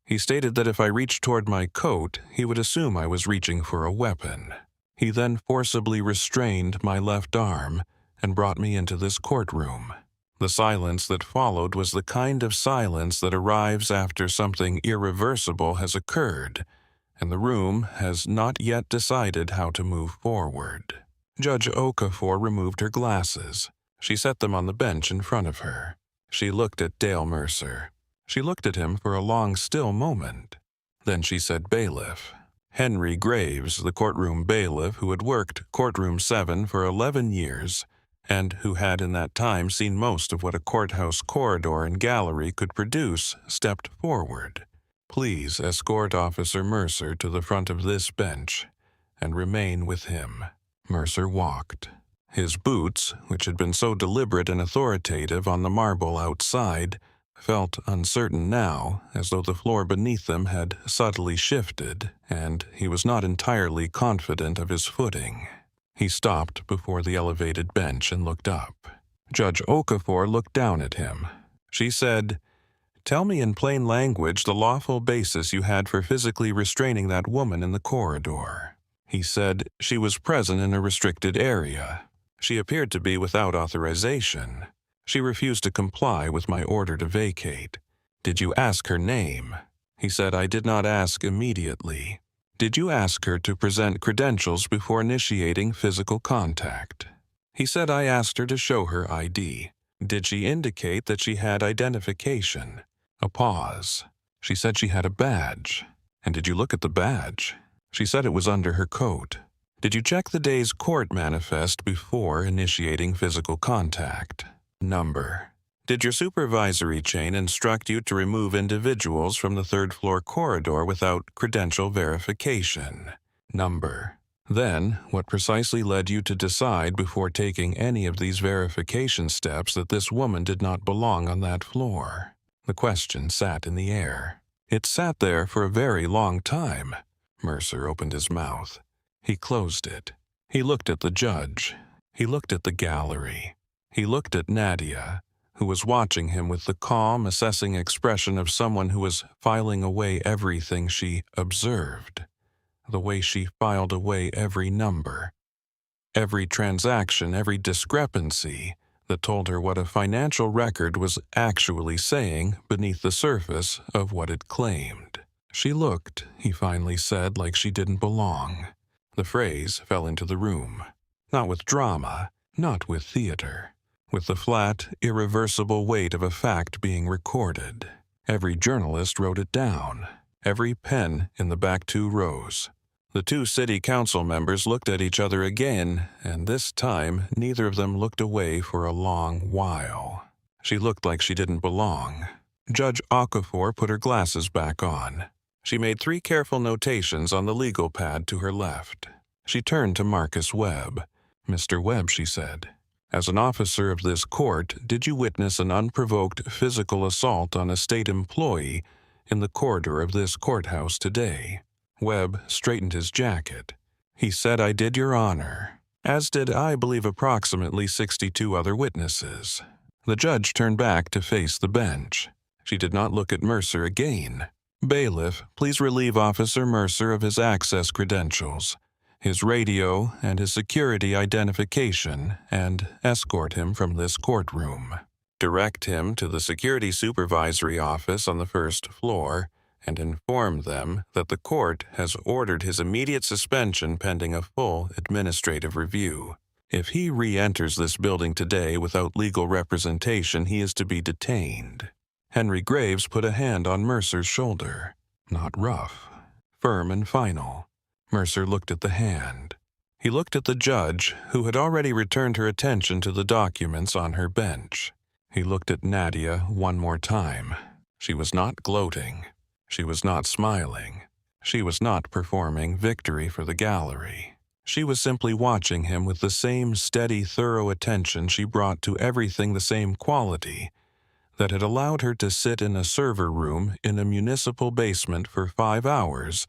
he stated that if I reached toward my coat, he would assume I was reaching for a weapon. He then forcibly restrained my left arm and brought me into this courtroom. The silence that followed was the kind of silence that arrives after something irreversible has occurred, and the room has not yet decided how to move forward." Judge Okafor removed her glasses. She set them on the bench in front of her. She looked at Dale Mercer. She looked at him for a long, still moment. Then she said bailiff. Henry Graves, the courtroom bailiff who had worked Courtroom 7 for 11 years, and who had in that time seen most of what a courthouse corridor and gallery could produce, stepped forward. "Please escort Officer Mercer to the front of this bench and remain with him." Mercer walked. His boots, which had been so deliberate and authoritative on the marble outside, felt uncertain now, as though the floor beneath them had subtly shifted, and he was not entirely confident of his footing. He stopped before the elevated bench and looked up. Judge Okafor looked down at him. She said, "Tell me in plain language the lawful basis you had for physically restraining that woman in the corridor." He said, "She was present in a restricted area. She appeared to be without authorization. She refused to comply with my order to vacate. Did you ask her name?" He said, "I did not ask immediately." "Did you ask her to present credentials before initiating physical contact?" He said, "I asked her to show her ID." "Did she indicate that she had identification?" A pause. "She said she had a badge." "And did you look at the badge?" "She said it was under her coat." "Did you check the day's court manifest before initiating physical contact?" "Number." Did your supervisory chain instruct you to remove individuals from the third-floor corridor without credential verification? Number. Then, what precisely led you to decide before taking any of these verification steps that this woman did not belong on that floor? The question sat in the air. It sat there for a very long time. Mercer opened his mouth. He closed it. He looked at the judge. He looked at the gallery. He looked at Nadia, who was watching him with the calm, assessing expression of someone who was filing away everything she observed, the way she filed away every number, every transaction, every discrepancy that told her what a financial record was actually saying beneath the surface of what it claimed. She looked, he finally said, like she didn't belong. The phrase fell into the room. Not with drama, not with theater. With the flat, irreversible weight of a fact being recorded. Every journalist wrote it down. Every pen in the back 2 rows. The 2 city council members looked at each other again, and this time neither of them looked away for a long while. She looked like she didn't belong. Judge Okafor put her glasses back on. She made 3 careful notations on the legal pad to her left. She turned to Marcus Webb. "Mr. Webb," she said, "as an officer of this court, did you witness an unprovoked physical assault on a state employee in the corridor of this courthouse today?" Webb straightened his jacket. He said, "I did, Your Honor," as did, I believe, approximately 62 other witnesses. The judge turned back to face the bench. She did not look at Mercer again. "Bailiff, please relieve Officer Mercer of his access credentials, his radio, and his security identification, and escort him from this courtroom. Direct him to the security supervisory office on the 1st floor, and inform them that the court has ordered his immediate suspension pending a full administrative review. If he re-enters this building today without legal representation, he is to be detained." Henry Graves put a hand on Mercer's shoulder. Not rough, firm and final. Mercer looked at the hand. He looked at the judge, who had already returned her attention to the documents on her bench. He looked at Nadia one more time. She was not gloating. She was not smiling. She was not performing victory for the gallery. She was simply watching him with the same steady, thorough attention she brought to everything, the same quality that had allowed her to sit in a server room in a municipal basement for 5 hours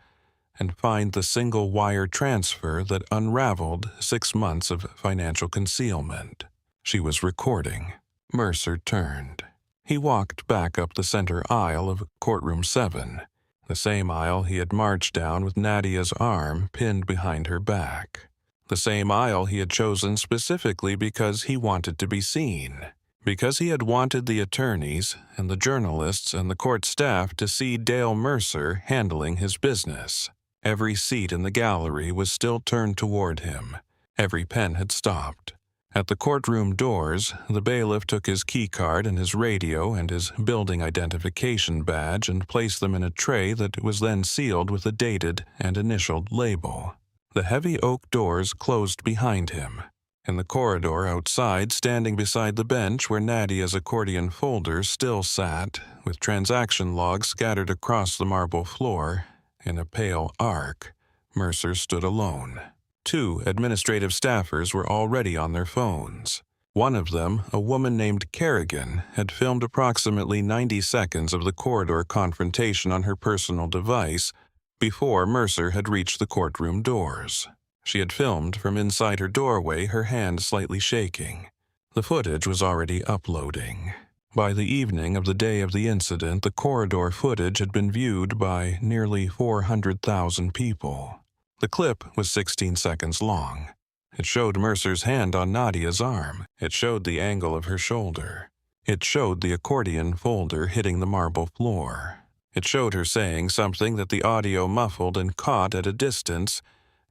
and find the single wire transfer that unraveled 6 months of financial concealment. She was recording. Mercer turned. He walked back up the center aisle of Courtroom 7, the same aisle he had marched down with Nadia's arm pinned behind her back, the same aisle he had chosen specifically because he wanted to be seen, because he had wanted the attorneys and the journalists and the court staff to see Dale Mercer handling his business. Every seat in the gallery was still turned toward him. Every pen had stopped. At the courtroom doors, the bailiff took his keycard and his radio and his building identification badge and placed them in a tray that was then sealed with a dated and initialed label. The heavy oak doors closed behind him. In the corridor outside, standing beside the bench where Nadia's accordion folder still sat, with transaction logs scattered across the marble floor, in a pale arc, Mercer stood alone. 2 administrative staffers were already on their phones. One of them, a woman named Kerrigan, had filmed approximately 90 seconds of the corridor confrontation on her personal device before Mercer had reached the courtroom doors. She had filmed from inside her doorway, her hand slightly shaking. The footage was already uploading. By the evening of the day of the incident, the corridor footage had been viewed by nearly 400,000 people. The clip was 16 seconds long. It showed Mercer's hand on Nadia's arm. It showed the angle of her shoulder. It showed the accordion folder hitting the marble floor. It showed her saying something that the audio muffled and caught at a distance,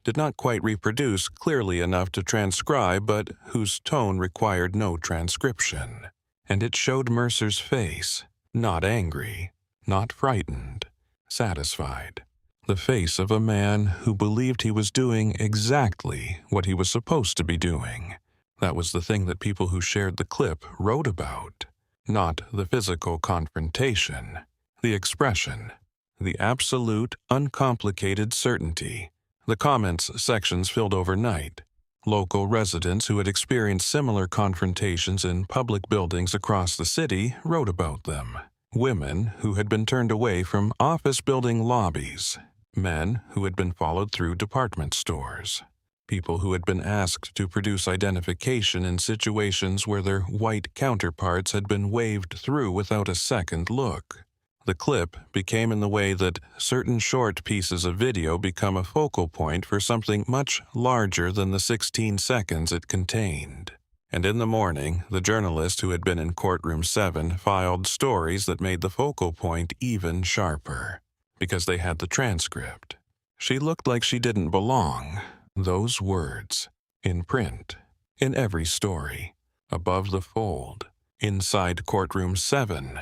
did not quite reproduce clearly enough to transcribe, but whose tone required no transcription. And it showed Mercer's face, not angry, not frightened, satisfied. The face of a man who believed he was doing exactly what he was supposed to be doing. That was the thing that people who shared the clip wrote about. not the physical confrontation, the expression, the absolute, uncomplicated certainty. The comments sections filled overnight. Local residents who had experienced similar confrontations in public buildings across the city wrote about them. Women who had been turned away from office building lobbies. Men who had been followed through department stores. People who had been asked to produce identification in situations where their white counterparts had been waved through without a second look. The clip became in the way that certain short pieces of video become a focal point for something much larger than the 16 seconds it contained. And in the morning, the journalist who had been in Courtroom 7 filed stories that made the focal point even sharper, because they had the transcript. She looked like she didn't belong. Those words, in print, in every story, above the fold, inside Courtroom 7.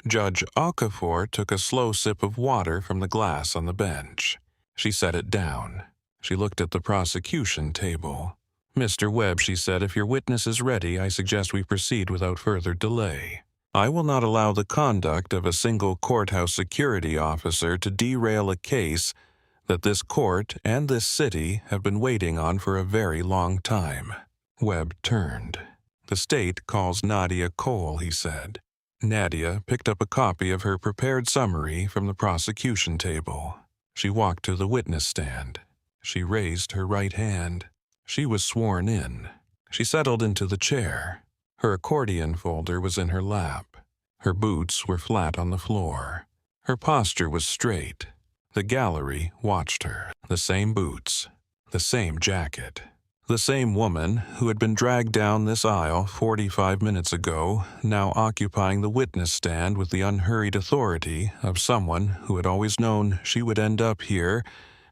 Judge Okafor took a slow sip of water from the glass on the bench. She set it down. She looked at the prosecution table. "Mr. Webb," she said, "if your witness is ready, I suggest we proceed without further delay. I will not allow the conduct of a single courthouse security officer to derail a case that this court and this city have been waiting on for a very long time." Webb turned. "The state calls Nadia Cole," he said. Nadia picked up a copy of her prepared summary from the prosecution table. She walked to the witness stand. She raised her right hand. She was sworn in. She settled into the chair. Her accordion folder was in her lap. Her boots were flat on the floor. Her posture was straight. The gallery watched her. The same boots, the same jacket. The same woman who had been dragged down this aisle 45 minutes ago, now occupying the witness stand with the unhurried authority of someone who had always known she would end up here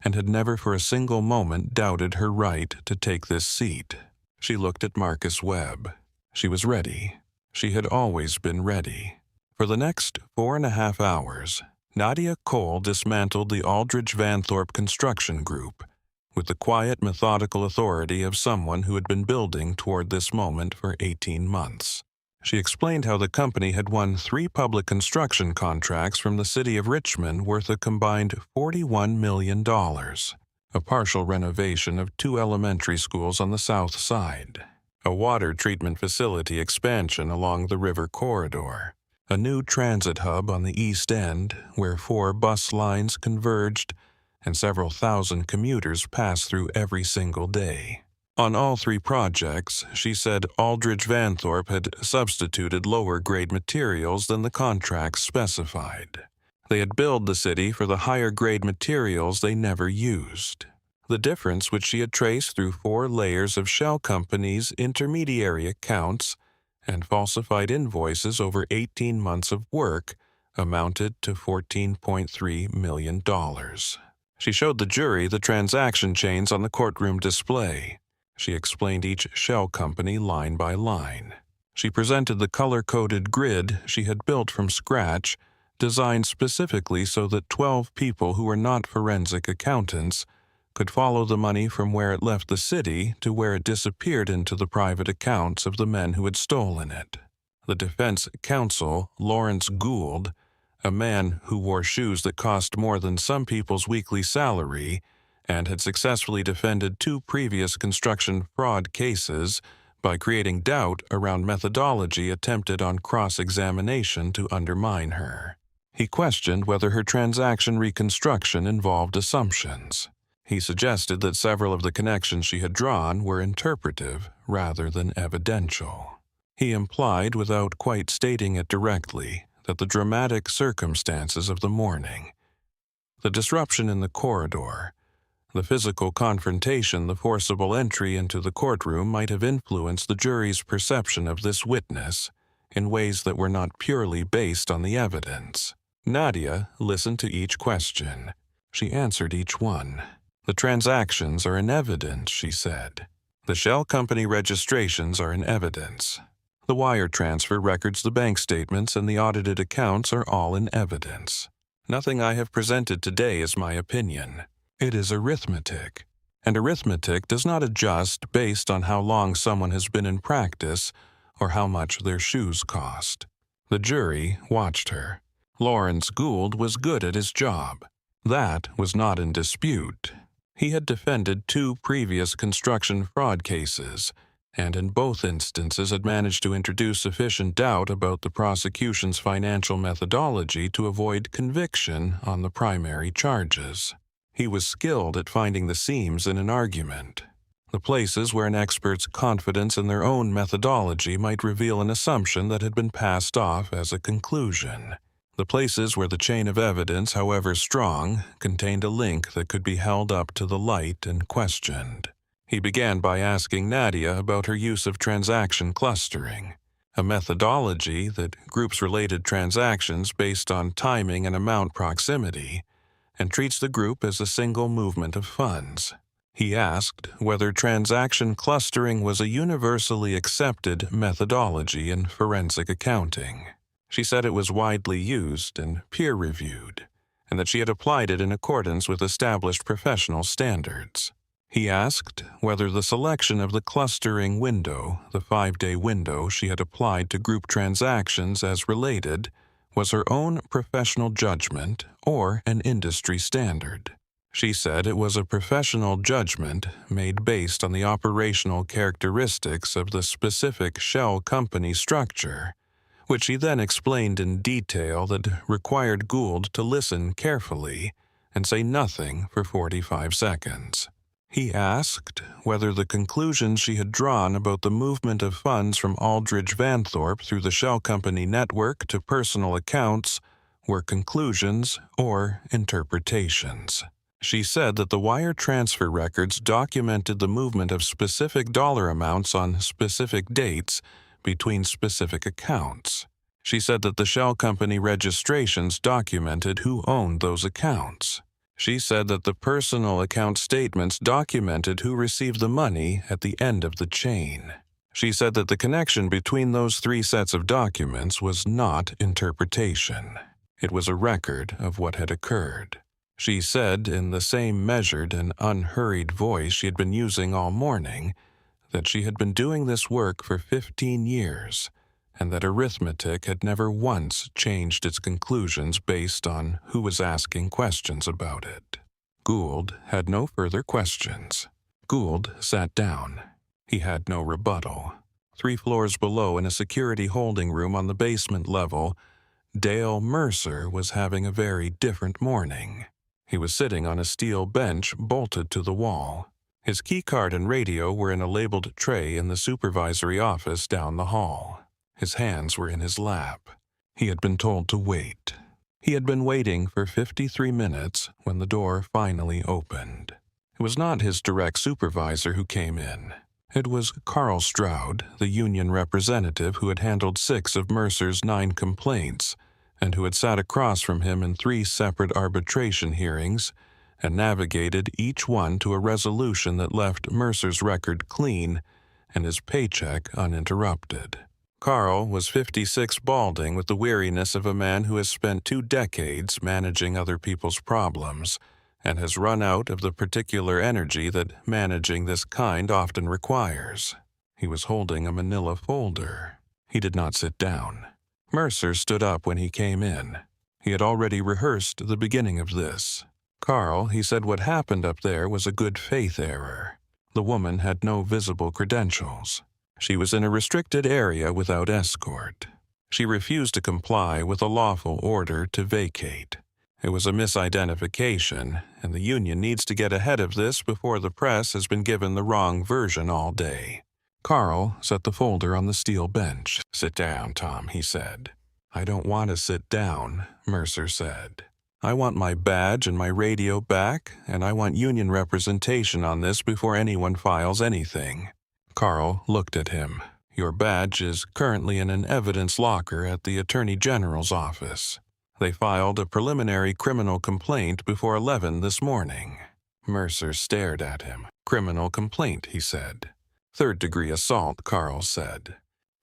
and had never for a single moment doubted her right to take this seat. She looked at Marcus Webb. She was ready. She had always been ready. For the next 4.5 hours, Nadia Cole dismantled the Aldridge Vanthorpe Construction Group with the quiet, methodical authority of someone who had been building toward this moment for 18 months. She explained how the company had won 3 public construction contracts from the city of Richmond worth a combined $41 million, a partial renovation of 2 elementary schools on the south side, a water treatment facility expansion along the river corridor, a new transit hub on the East End where 4 bus lines converged and several thousand commuters passed through every single day. On all 3 projects, she said Aldridge Vanthorpe had substituted lower-grade materials than the contracts specified. They had billed the city for the higher-grade materials they never used. The difference, which she had traced through 4 layers of shell companies' intermediary accounts and falsified invoices over 18 months of work, amounted to $14.3 million. She showed the jury the transaction chains on the courtroom display. She explained each shell company line by line. She presented the color-coded grid she had built from scratch, designed specifically so that 12 people who were not forensic accountants could follow the money from where it left the city to where it disappeared into the private accounts of the men who had stolen it. The defense counsel, Lawrence Gould, a man who wore shoes that cost more than some people's weekly salary and had successfully defended 2 previous construction fraud cases by creating doubt around methodology attempted on cross-examination to undermine her. He questioned whether her transaction reconstruction involved assumptions. He suggested that several of the connections she had drawn were interpretive rather than evidential. He implied, without quite stating it directly, that the dramatic circumstances of the morning, the disruption in the corridor, the physical confrontation, the forcible entry into the courtroom might have influenced the jury's perception of this witness in ways that were not purely based on the evidence. Nadia listened to each question. She answered each one. "The transactions are in evidence," she said. "The shell company registrations are in evidence. The wire transfer records, the bank statements, and the audited accounts are all in evidence. Nothing I have presented today is my opinion. It is arithmetic, and arithmetic does not adjust based on how long someone has been in practice or how much their shoes cost. The jury watched her. Lawrence Gould was good at his job. That was not in dispute. He had defended 2 previous construction fraud cases, and in both instances had managed to introduce sufficient doubt about the prosecution's financial methodology to avoid conviction on the primary charges. He was skilled at finding the seams in an argument, the places where an expert's confidence in their own methodology might reveal an assumption that had been passed off as a conclusion, the places where the chain of evidence, however strong, contained a link that could be held up to the light and questioned. He began by asking Nadia about her use of transaction clustering, a methodology that groups related transactions based on timing and amount proximity, and treats the group as a single movement of funds. He asked whether transaction clustering was a universally accepted methodology in forensic accounting. She said it was widely used and peer-reviewed, and that she had applied it in accordance with established professional standards. He asked whether the selection of the clustering window, the 5-day window she had applied to group transactions as related, was her own professional judgment or an industry standard. She said it was a professional judgment made based on the operational characteristics of the specific shell company structure, which she then explained in detail that required Gould to listen carefully and say nothing for 45 seconds. He asked whether the conclusions she had drawn about the movement of funds from Aldridge Vanthorpe through the shell company network to personal accounts were conclusions or interpretations. She said that the wire transfer records documented the movement of specific dollar amounts on specific dates between specific accounts. She said that the shell company registrations documented who owned those accounts. She said that the personal account statements documented who received the money at the end of the chain. She said that the connection between those 3 sets of documents was not interpretation. It was a record of what had occurred. She said, in the same measured and unhurried voice she had been using all morning, that she had been doing this work for 15 years, and that arithmetic had never once changed its conclusions based on who was asking questions about it. Gould had no further questions. Gould sat down. He had no rebuttal. 3 floors below, in a security holding room on the basement level, Dale Mercer was having a very different morning. He was sitting on a steel bench bolted to the wall. His keycard and radio were in a labeled tray in the supervisory office down the hall. His hands were in his lap. He had been told to wait. He had been waiting for 53 minutes when the door finally opened. It was not his direct supervisor who came in. It was Carl Stroud, the union representative who had handled 6 of Mercer's 9 complaints and who had sat across from him in 3 separate arbitration hearings and navigated each one to a resolution that left Mercer's record clean and his paycheck uninterrupted. Carl was 56, balding with the weariness of a man who has spent 2 decades managing other people's problems and has run out of the particular energy that managing this kind often requires. He was holding a manila folder. He did not sit down. Mercer stood up when he came in. He had already rehearsed the beginning of this. Carl, he said what happened up there was a good faith error. The woman had no visible credentials. She was in a restricted area without escort. She refused to comply with a lawful order to vacate. It was a misidentification, and the union needs to get ahead of this before the press has been given the wrong version all day. Carl set the folder on the steel bench. "Sit down, Tom," he said. "I don't want to sit down," Mercer said. "I want my badge and my radio back, and I want union representation on this before anyone files anything." Carl looked at him. "Your badge is currently in an evidence locker at the Attorney General's office. They filed a preliminary criminal complaint before 11 this morning." Mercer stared at him. "Criminal complaint," he said. "Third-degree assault," Carl said.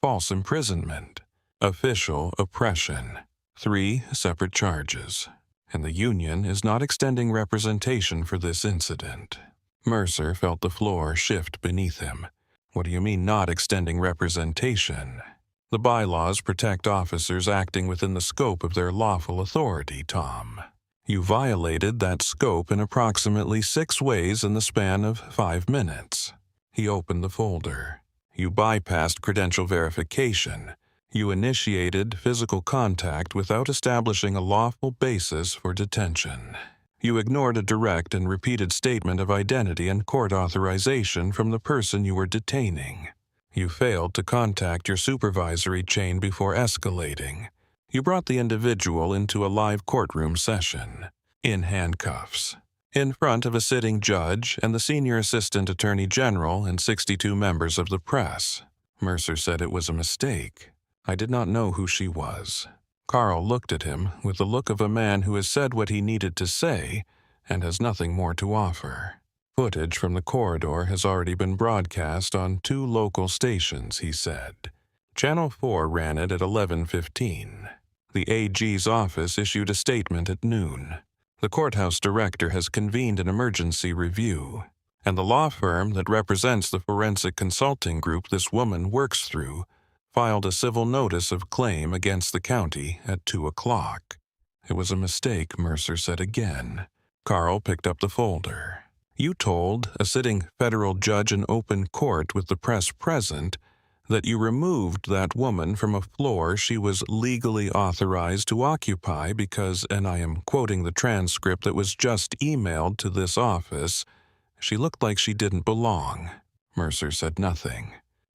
"False imprisonment. Official oppression. 3 separate charges. And the union is not extending representation for this incident." Mercer felt the floor shift beneath him. What do you mean not extending representation? The bylaws protect officers acting within the scope of their lawful authority, Tom. You violated that scope in approximately 6 ways in the span of 5 minutes. He opened the folder. You bypassed credential verification. You initiated physical contact without establishing a lawful basis for detention. You ignored a direct and repeated statement of identity and court authorization from the person you were detaining. You failed to contact your supervisory chain before escalating. You brought the individual into a live courtroom session, in handcuffs, in front of a sitting judge and the senior assistant attorney general and 62 members of the press. Mercer said it was a mistake. I did not know who she was. Carl looked at him with the look of a man who has said what he needed to say and has nothing more to offer. Footage from the corridor has already been broadcast on 2 local stations, he said. Channel 4 ran it at 11:15. The AG's office issued a statement at noon. The courthouse director has convened an emergency review, and the law firm that represents the forensic consulting group this woman works through filed a civil notice of claim against the county at 2 o'clock. It was a mistake, Mercer said again. Carl picked up the folder. You told a sitting federal judge in open court with the press present that you removed that woman from a floor she was legally authorized to occupy because, and I am quoting the transcript that was just emailed to this office, she looked like she didn't belong. Mercer said nothing.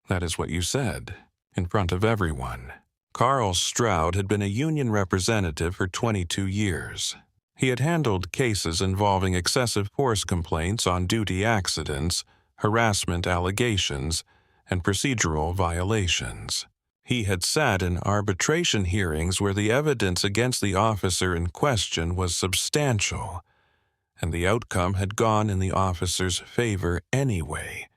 That is what you said, in front of everyone. Carl Stroud had been a union representative for 22 years. He had handled cases involving excessive force complaints on duty accidents, harassment allegations, and procedural violations. He had sat in arbitration hearings where the evidence against the officer in question was substantial, and the outcome had gone in the officer's favor anyway,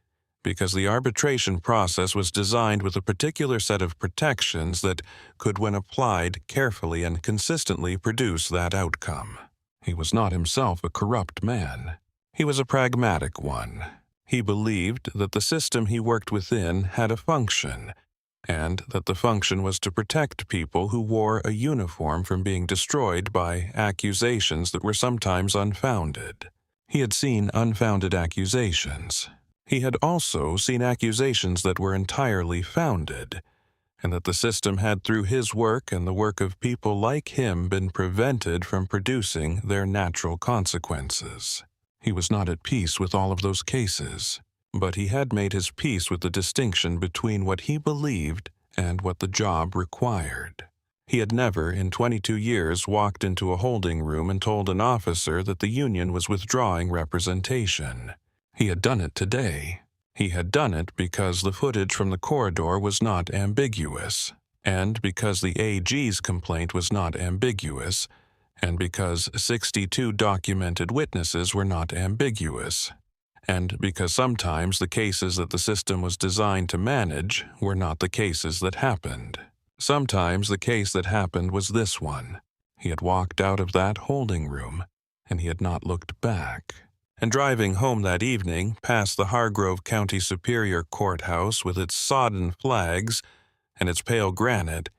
because the arbitration process was designed with a particular set of protections that could, when applied carefully and consistently, produce that outcome. He was not himself a corrupt man. He was a pragmatic one. He believed that the system he worked within had a function, and that the function was to protect people who wore a uniform from being destroyed by accusations that were sometimes unfounded. He had seen unfounded accusations. He had also seen accusations that were entirely founded, and that the system had, through his work and the work of people like him, been prevented from producing their natural consequences. He was not at peace with all of those cases, but he had made his peace with the distinction between what he believed and what the job required. He had never, in 22 years, walked into a holding room and told an officer that the union was withdrawing representation. He had done it today. He had done it because the footage from the corridor was not ambiguous, and because the AG's complaint was not ambiguous, and because 62 documented witnesses were not ambiguous, and because sometimes the cases that the system was designed to manage were not the cases that happened. Sometimes the case that happened was this one. He had walked out of that holding room, and he had not looked back. And driving home that evening, past the Hargrove County Superior Courthouse with its sodden flags and its pale granite,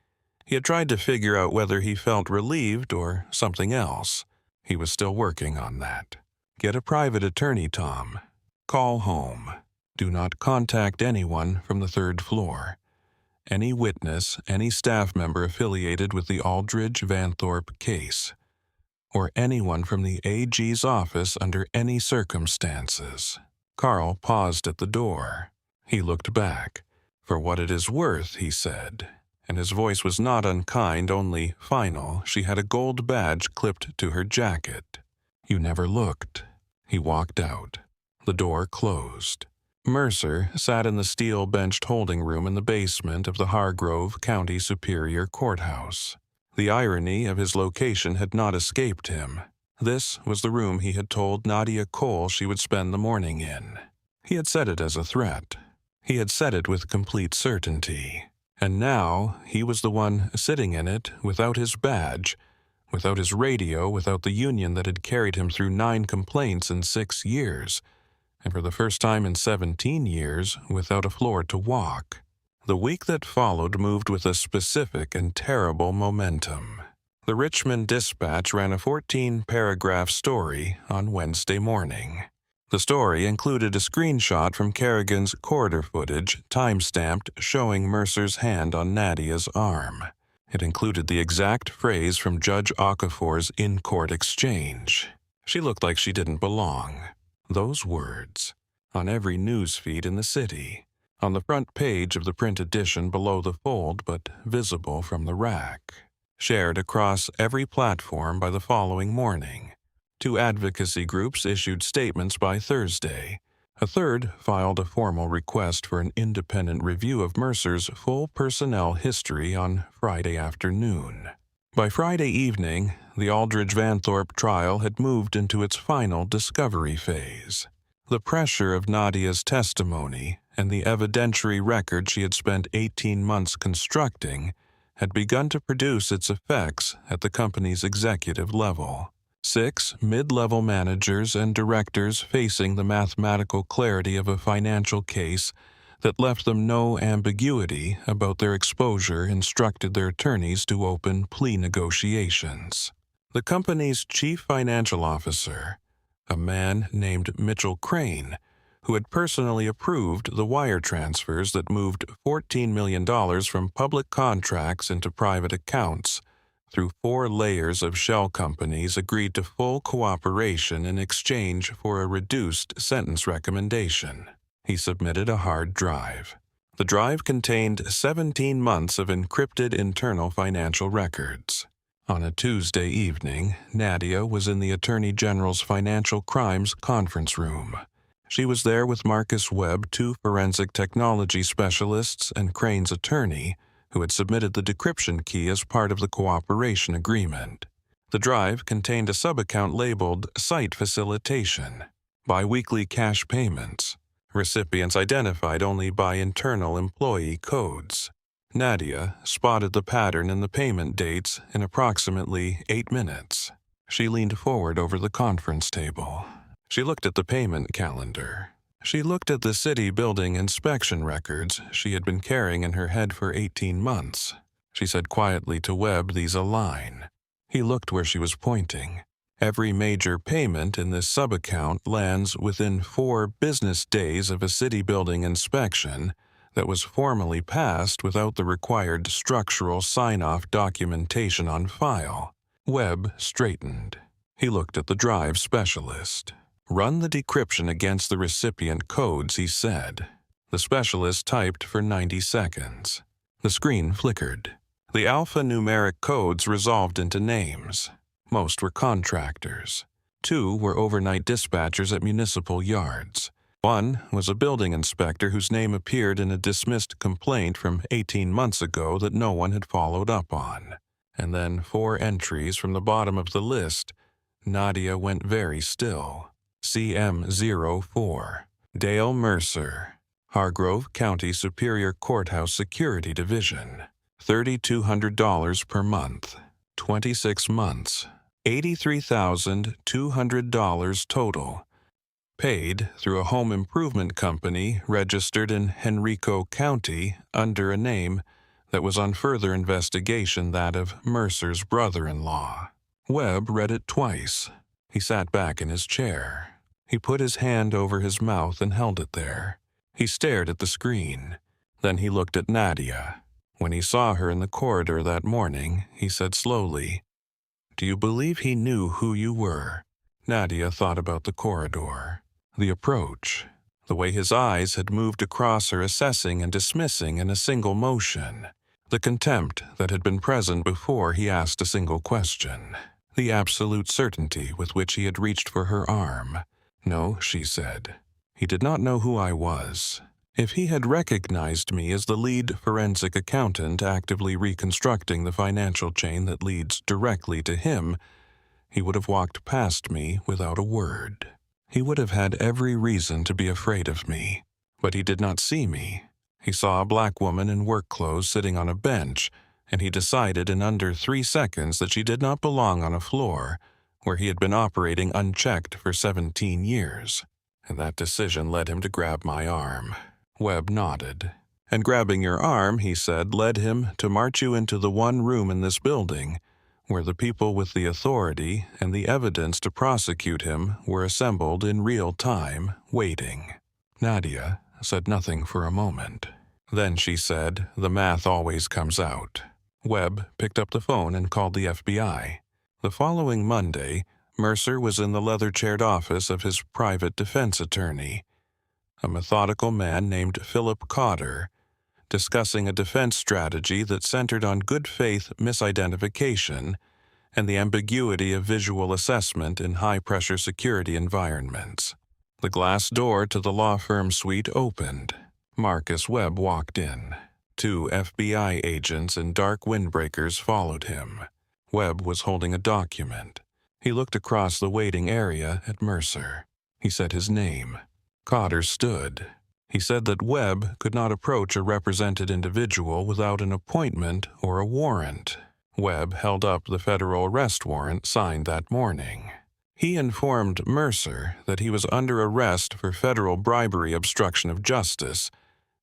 he had tried to figure out whether he felt relieved or something else. He was still working on that. Get a private attorney, Tom. Call home. Do not contact anyone from the 3rd floor. Any witness, any staff member affiliated with the Aldridge Vanthorpe case, or anyone from the AG's office under any circumstances. Carl paused at the door. He looked back. For what it is worth, he said, and his voice was not unkind, only final. She had a gold badge clipped to her jacket. You never looked. He walked out. The door closed. Mercer sat in the steel-benched holding room in the basement of the Hargrove County Superior Courthouse. The irony of his location had not escaped him. This was the room he had told Nadia Cole she would spend the morning in. He had said it as a threat. He had said it with complete certainty. And now he was the one sitting in it without his badge, without his radio, without the union that had carried him through 9 complaints in 6 years, and for the first time in 17 years, without a floor to walk. The week that followed moved with a specific and terrible momentum. The Richmond Dispatch ran a 14-paragraph story on Wednesday morning. The story included a screenshot from Kerrigan's corridor footage, time-stamped, showing Mercer's hand on Nadia's arm. It included the exact phrase from Judge Okafor's in-court exchange. She looked like she didn't belong. Those words, on every news feed in the city, on the front page of the print edition below the fold but visible from the rack, shared across every platform by the following morning. 2 advocacy groups issued statements by Thursday. A third filed a formal request for an independent review of Mercer's full personnel history on Friday afternoon. By Friday evening, the Aldridge Vanthorpe trial had moved into its final discovery phase. The pressure of Nadia's testimony and the evidentiary record she had spent 18 months constructing had begun to produce its effects at the company's executive level. 6 mid-level managers and directors facing the mathematical clarity of a financial case that left them no ambiguity about their exposure instructed their attorneys to open plea negotiations. The company's chief financial officer, a man named Mitchell Crane, who had personally approved the wire transfers that moved $14 million from public contracts into private accounts, through 4 layers of shell companies, agreed to full cooperation in exchange for a reduced sentence recommendation. He submitted a hard drive. The drive contained 17 months of encrypted internal financial records. On a Tuesday evening, Nadia was in the Attorney General's Financial Crimes Conference Room. She was there with Marcus Webb, 2 forensic technology specialists, and Crane's attorney, who had submitted the decryption key as part of the cooperation agreement. The drive contained a subaccount labeled Site Facilitation, biweekly cash payments, recipients identified only by internal employee codes. Nadia spotted the pattern in the payment dates in approximately 8 minutes. She leaned forward over the conference table. She looked at the payment calendar. She looked at the city building inspection records she had been carrying in her head for 18 months. She said quietly to Webb, "These align." He looked where she was pointing. Every major payment in this subaccount lands within 4 business days of a city building inspection that was formally passed without the required structural sign-off documentation on file. Webb straightened. He looked at the drive specialist. "Run the decryption against the recipient codes," he said. The specialist typed for 90 seconds. The screen flickered. The alphanumeric codes resolved into names. Most were contractors. 2 were overnight dispatchers at municipal yards. 1 was a building inspector whose name appeared in a dismissed complaint from 18 months ago that no one had followed up on. And then 4 entries from the bottom of the list. Nadia went very still. CM04, Dale Mercer, Hargrove County Superior Courthouse Security Division, $3,200 per month, 26 months, $83,200 total, paid through a home improvement company registered in Henrico County under a name that was on further investigation that of Mercer's brother-in-law. Webb read it twice. He sat back in his chair. He put his hand over his mouth and held it there. He stared at the screen. Then he looked at Nadia. When he saw her in the corridor that morning, he said slowly, "Do you believe he knew who you were?" Nadia thought about the corridor, the approach, the way his eyes had moved across her, assessing and dismissing in a single motion, the contempt that had been present before he asked a single question, the absolute certainty with which he had reached for her arm. "No," she said. "He did not know who I was. If he had recognized me as the lead forensic accountant actively reconstructing the financial chain that leads directly to him, he would have walked past me without a word. He would have had every reason to be afraid of me. But he did not see me. He saw a black woman in work clothes sitting on a bench, and he decided in under 3 seconds that she did not belong on a floor where he had been operating unchecked for 17 years. and that decision led him to grab my arm. Webb nodded. And grabbing your arm, he said, led him to march you into the one room in this building where the people with the authority and the evidence to prosecute him were assembled in real time, waiting. Nadia said nothing for a moment. Then she said, "The math always comes out." Webb picked up the phone and called the FBI. The following Monday, Mercer was in the leather-chaired office of his private defense attorney, a methodical man named Philip Cotter, discussing a defense strategy that centered on good faith misidentification and the ambiguity of visual assessment in high-pressure security environments. The glass door to the law firm suite opened. Marcus Webb walked in. 2 FBI agents in dark windbreakers followed him. Webb was holding a document. He looked across the waiting area at Mercer. He said his name. Cotter stood. He said that Webb could not approach a represented individual without an appointment or a warrant. Webb held up the federal arrest warrant signed that morning. He informed Mercer that he was under arrest for federal bribery, obstruction of justice,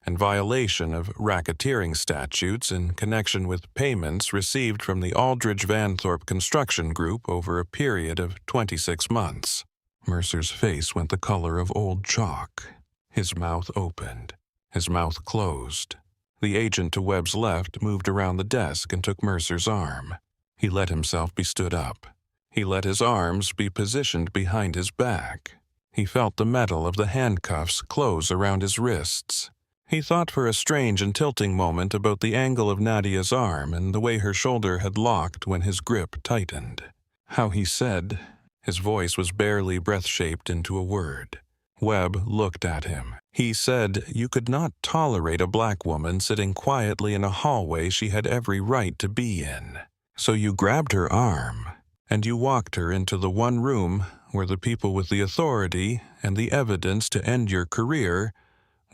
and violation of racketeering statutes in connection with payments received from the Aldridge Vanthorpe Construction Group over a period of 26 months. Mercer's face went the color of old chalk. His mouth opened. His mouth closed. The agent to Webb's left moved around the desk and took Mercer's arm. He let himself be stood up. He let his arms be positioned behind his back. He felt the metal of the handcuffs close around his wrists. He thought for a strange and tilting moment about the angle of Nadia's arm and the way her shoulder had locked when his grip tightened. How he said, his voice was barely breath-shaped into a word. Webb looked at him. He said you could not tolerate a black woman sitting quietly in a hallway she had every right to be in. So you grabbed her arm, and you walked her into the one room where the people with the authority and the evidence to end your career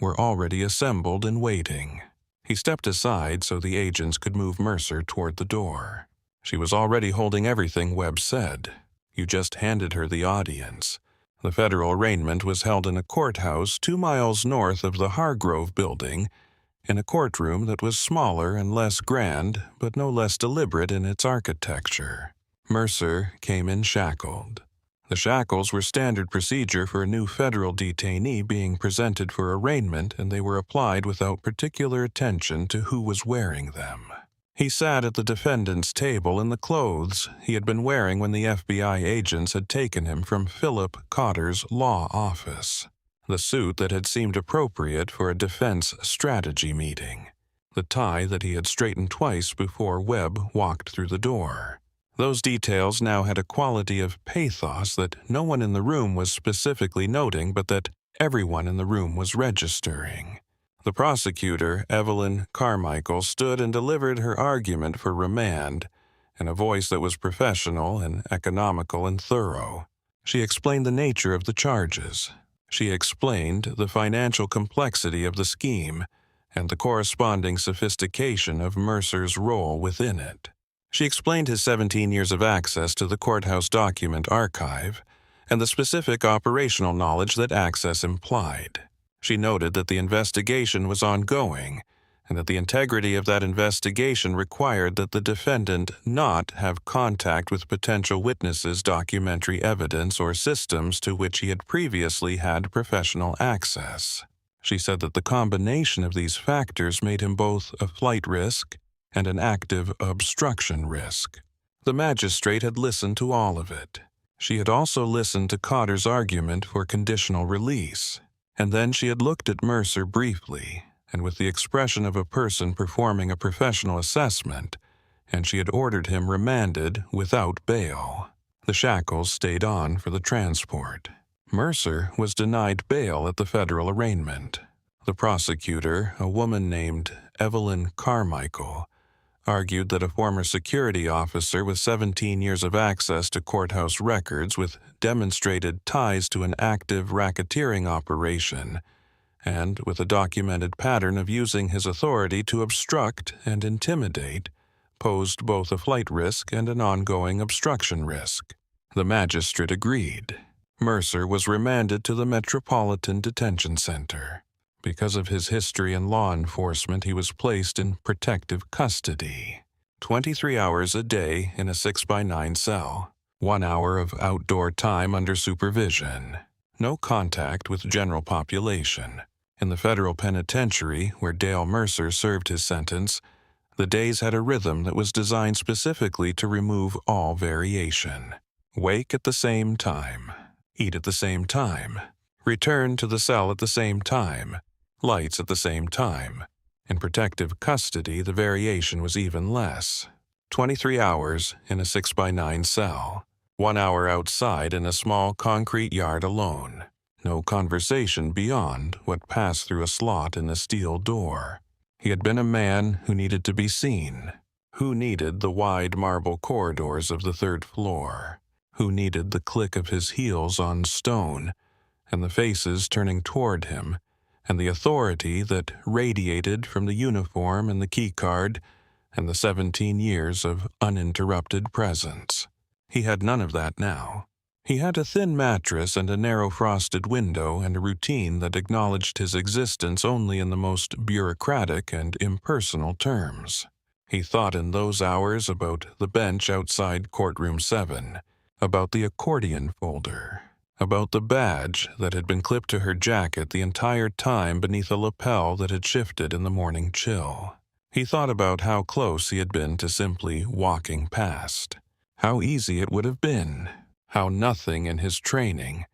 were already assembled and waiting. He stepped aside so the agents could move Mercer toward the door. She was already holding everything Webb said. You just handed her the audience. The federal arraignment was held in a courthouse 2 miles north of the Hargrove building, in a courtroom that was smaller and less grand, but no less deliberate in its architecture. Mercer came in shackled. The shackles were standard procedure for a new federal detainee being presented for arraignment, and they were applied without particular attention to who was wearing them. He sat at the defendant's table in the clothes he had been wearing when the FBI agents had taken him from Philip Cotter's law office, the suit that had seemed appropriate for a defense strategy meeting, the tie that he had straightened twice before Webb walked through the door. Those details now had a quality of pathos that no one in the room was specifically noting, but that everyone in the room was registering. The prosecutor, Evelyn Carmichael, stood and delivered her argument for remand in a voice that was professional and economical and thorough. She explained the nature of the charges. She explained the financial complexity of the scheme and the corresponding sophistication of Mercer's role within it. She explained his 17 years of access to the courthouse document archive and the specific operational knowledge that access implied. She noted that the investigation was ongoing and that the integrity of that investigation required that the defendant not have contact with potential witnesses, documentary evidence, or systems to which he had previously had professional access. She said that the combination of these factors made him both a flight risk and an active obstruction risk. The magistrate had listened to all of it. She had also listened to Cotter's argument for conditional release, and then she had looked at Mercer briefly, and with the expression of a person performing a professional assessment, and she had ordered him remanded without bail. The shackles stayed on for the transport. Mercer was denied bail at the federal arraignment. The prosecutor, a woman named Evelyn Carmichael, argued that a former security officer with 17 years of access to courthouse records with demonstrated ties to an active racketeering operation and with a documented pattern of using his authority to obstruct and intimidate posed both a flight risk and an ongoing obstruction risk. The magistrate agreed. Mercer was remanded to the Metropolitan Detention Center. Because of his history in law enforcement, he was placed in protective custody. 23 hours a day in a 6x9 cell. 1 hour of outdoor time under supervision. No contact with general population. In the federal penitentiary, where Dale Mercer served his sentence, the days had a rhythm that was designed specifically to remove all variation. Wake at the same time. Eat at the same time. Return to the cell at the same time. Lights at the same time. In protective custody, the variation was even less. 23 hours in a 6x9 cell. 1 hour outside in a small concrete yard alone. No conversation beyond what passed through a slot in a steel door. He had been a man who needed to be seen. Who needed the wide marble corridors of the 3rd floor. Who needed the click of his heels on stone, and the faces turning toward him, and the authority that radiated from the uniform and the keycard, and the 17 years of uninterrupted presence. He had none of that now. He had a thin mattress and a narrow frosted window and a routine that acknowledged his existence only in the most bureaucratic and impersonal terms. He thought in those hours about the bench outside Courtroom 7, about the accordion folder, about the badge that had been clipped to her jacket the entire time beneath a lapel that had shifted in the morning chill. He thought about how close he had been to simply walking past. How easy it would have been. How nothing in his training,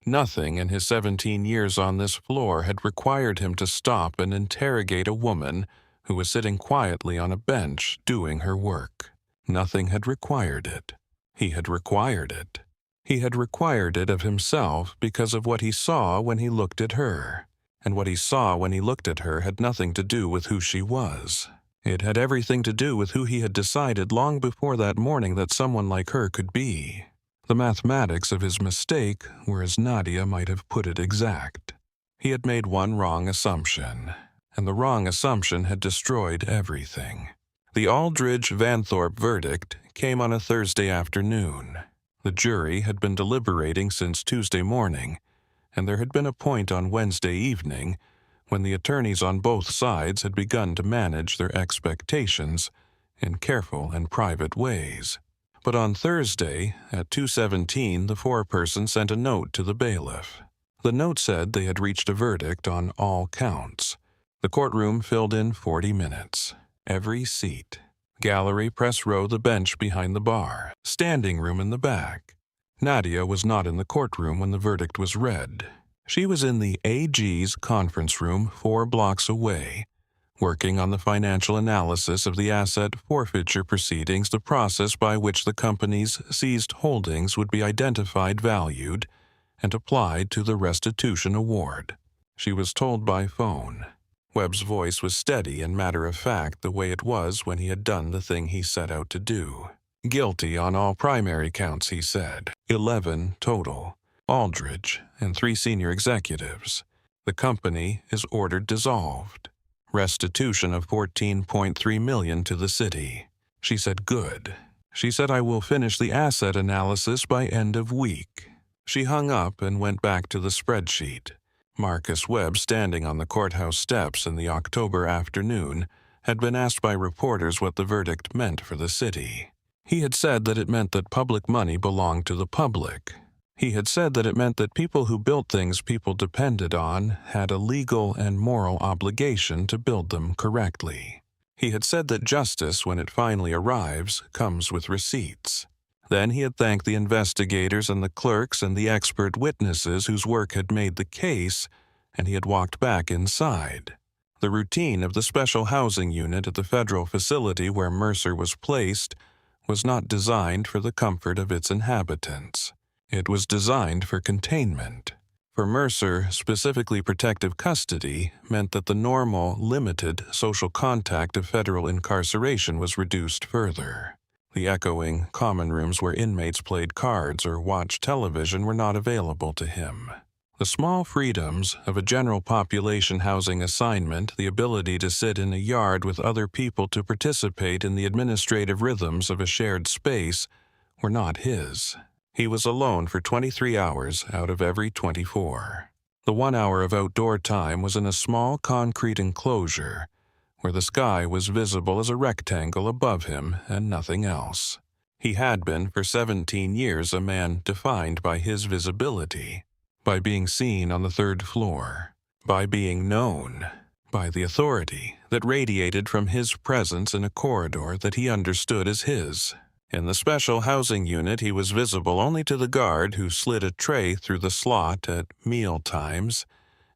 nothing in his 17 years on this floor had required him to stop and interrogate a woman who was sitting quietly on a bench doing her work. Nothing had required it. He had required it. He had required it of himself because of what he saw when he looked at her. And what he saw when he looked at her had nothing to do with who she was. It had everything to do with who he had decided long before that morning that someone like her could be. The mathematics of his mistake were as Nadia might have put it exact. He had made one wrong assumption, and the wrong assumption had destroyed everything. The Aldridge-Vanthorpe verdict came on a Thursday afternoon. The jury had been deliberating since Tuesday morning, and there had been a point on Wednesday evening when the attorneys on both sides had begun to manage their expectations in careful and private ways. But on Thursday, at 2:17, the foreperson sent a note to the bailiff. The note said they had reached a verdict on all counts. The courtroom filled in 40 minutes. Every seat. Gallery, press row, the bench behind the bar. Standing room in the back. Nadia was not in the courtroom when the verdict was read. She was in the AG's conference room 4 blocks away, working on the financial analysis of the asset forfeiture proceedings, the process by which the company's seized holdings would be identified, valued, and applied to the restitution award. She was told by phone. Webb's voice was steady and matter-of-fact the way it was when he had done the thing he set out to do. Guilty on all primary counts, he said. 11 total. Aldridge and 3 senior executives. The company is ordered dissolved. Restitution of $14.3 million to the city. She said, good. She said, I will finish the asset analysis by end of week. She hung up and went back to the spreadsheet. Marcus Webb, standing on the courthouse steps in the October afternoon, had been asked by reporters what the verdict meant for the city. He had said that it meant that public money belonged to the public. He had said that it meant that people who built things people depended on had a legal and moral obligation to build them correctly. He had said that justice, when it finally arrives, comes with receipts. Then he had thanked the investigators and the clerks and the expert witnesses whose work had made the case, and he had walked back inside. The routine of the special housing unit at the federal facility where Mercer was placed was not designed for the comfort of its inhabitants. It was designed for containment. For Mercer, specifically protective custody meant that the normal, limited social contact of federal incarceration was reduced further. The echoing common rooms where inmates played cards or watched television were not available to him. The small freedoms of a general population housing assignment, the ability to sit in a yard with other people to participate in the administrative rhythms of a shared space, were not his. He was alone for 23 hours out of every 24. The 1 hour of outdoor time was in a small concrete enclosure where the sky was visible as a rectangle above him and nothing else. He had been for 17 years a man defined by his visibility, by being seen on the third floor, by being known, by the authority that radiated from his presence in a corridor that he understood as his. In the special housing unit, he was visible only to the guard who slid a tray through the slot at meal times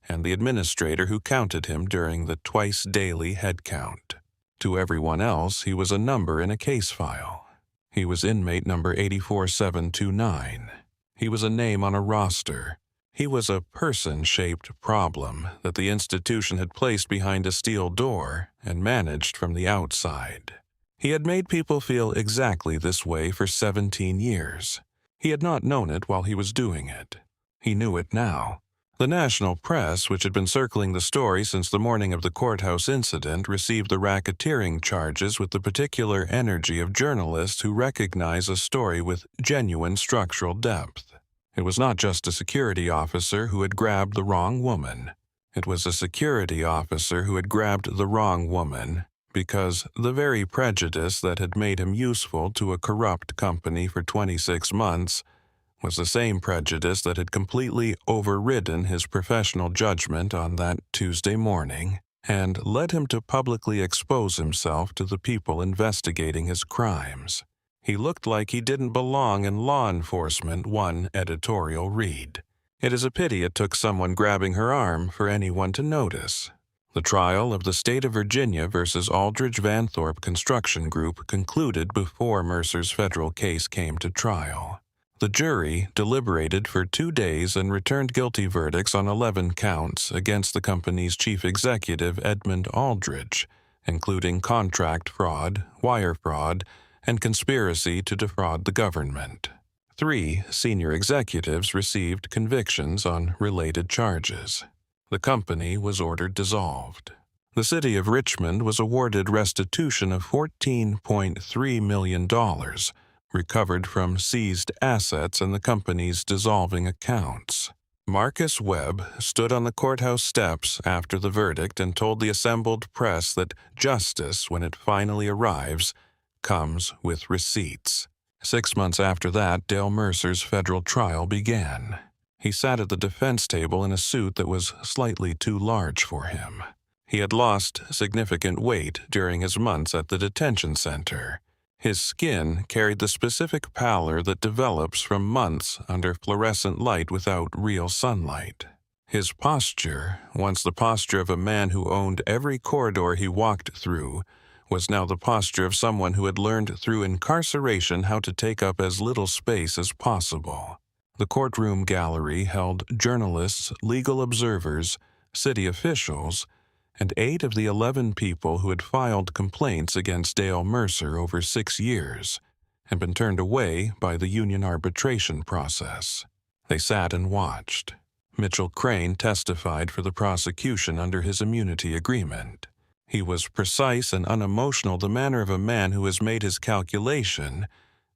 and the administrator who counted him during the twice-daily head count. To everyone else, he was a number in a case file. He was inmate number 84729. He was a name on a roster. He was a person-shaped problem that the institution had placed behind a steel door and managed from the outside. He had made people feel exactly this way for 17 years. He had not known it while he was doing it. He knew it now. The national press, which had been circling the story since the morning of the Courthouse incident, received the racketeering charges with the particular energy of journalists who recognize a story with genuine structural depth. It was not just a security officer who had grabbed the wrong woman. It was a security officer who had grabbed the wrong woman because the very prejudice that had made him useful to a corrupt company for 26 months was the same prejudice that had completely overridden his professional judgment on that Tuesday morning and led him to publicly expose himself to the people investigating his crimes. He looked like he didn't belong in law enforcement, one editorial read. It is a pity it took someone grabbing her arm for anyone to notice. The trial of the state of Virginia versus Aldridge Vanthorpe Construction Group concluded before Mercer's federal case came to trial. The jury deliberated for 2 days and returned guilty verdicts on 11 counts against the company's chief executive, Edmund Aldridge, including contract fraud, wire fraud, and conspiracy to defraud the government. 3 senior executives received convictions on related charges. The company was ordered dissolved. The city of Richmond was awarded restitution of $14.3 million, recovered from seized assets and the company's dissolving accounts. Marcus Webb stood on the courthouse steps after the verdict and told the assembled press that justice, when it finally arrives, comes with receipts. 6 months after that, Dale Mercer's federal trial began. He sat at the defense table in a suit that was slightly too large for him. He had lost significant weight during his months at the detention center. His skin carried the specific pallor that develops from months under fluorescent light without real sunlight. His posture, once the posture of a man who owned every corridor he walked through, was now the posture of someone who had learned through incarceration how to take up as little space as possible. The courtroom gallery held journalists, legal observers, city officials, and 8 of the 11 people who had filed complaints against Dale Mercer over 6 years and been turned away by the union arbitration process. They sat and watched. Mitchell Crane testified for the prosecution under his immunity agreement. He was precise and unemotional, the manner of a man who has made his calculation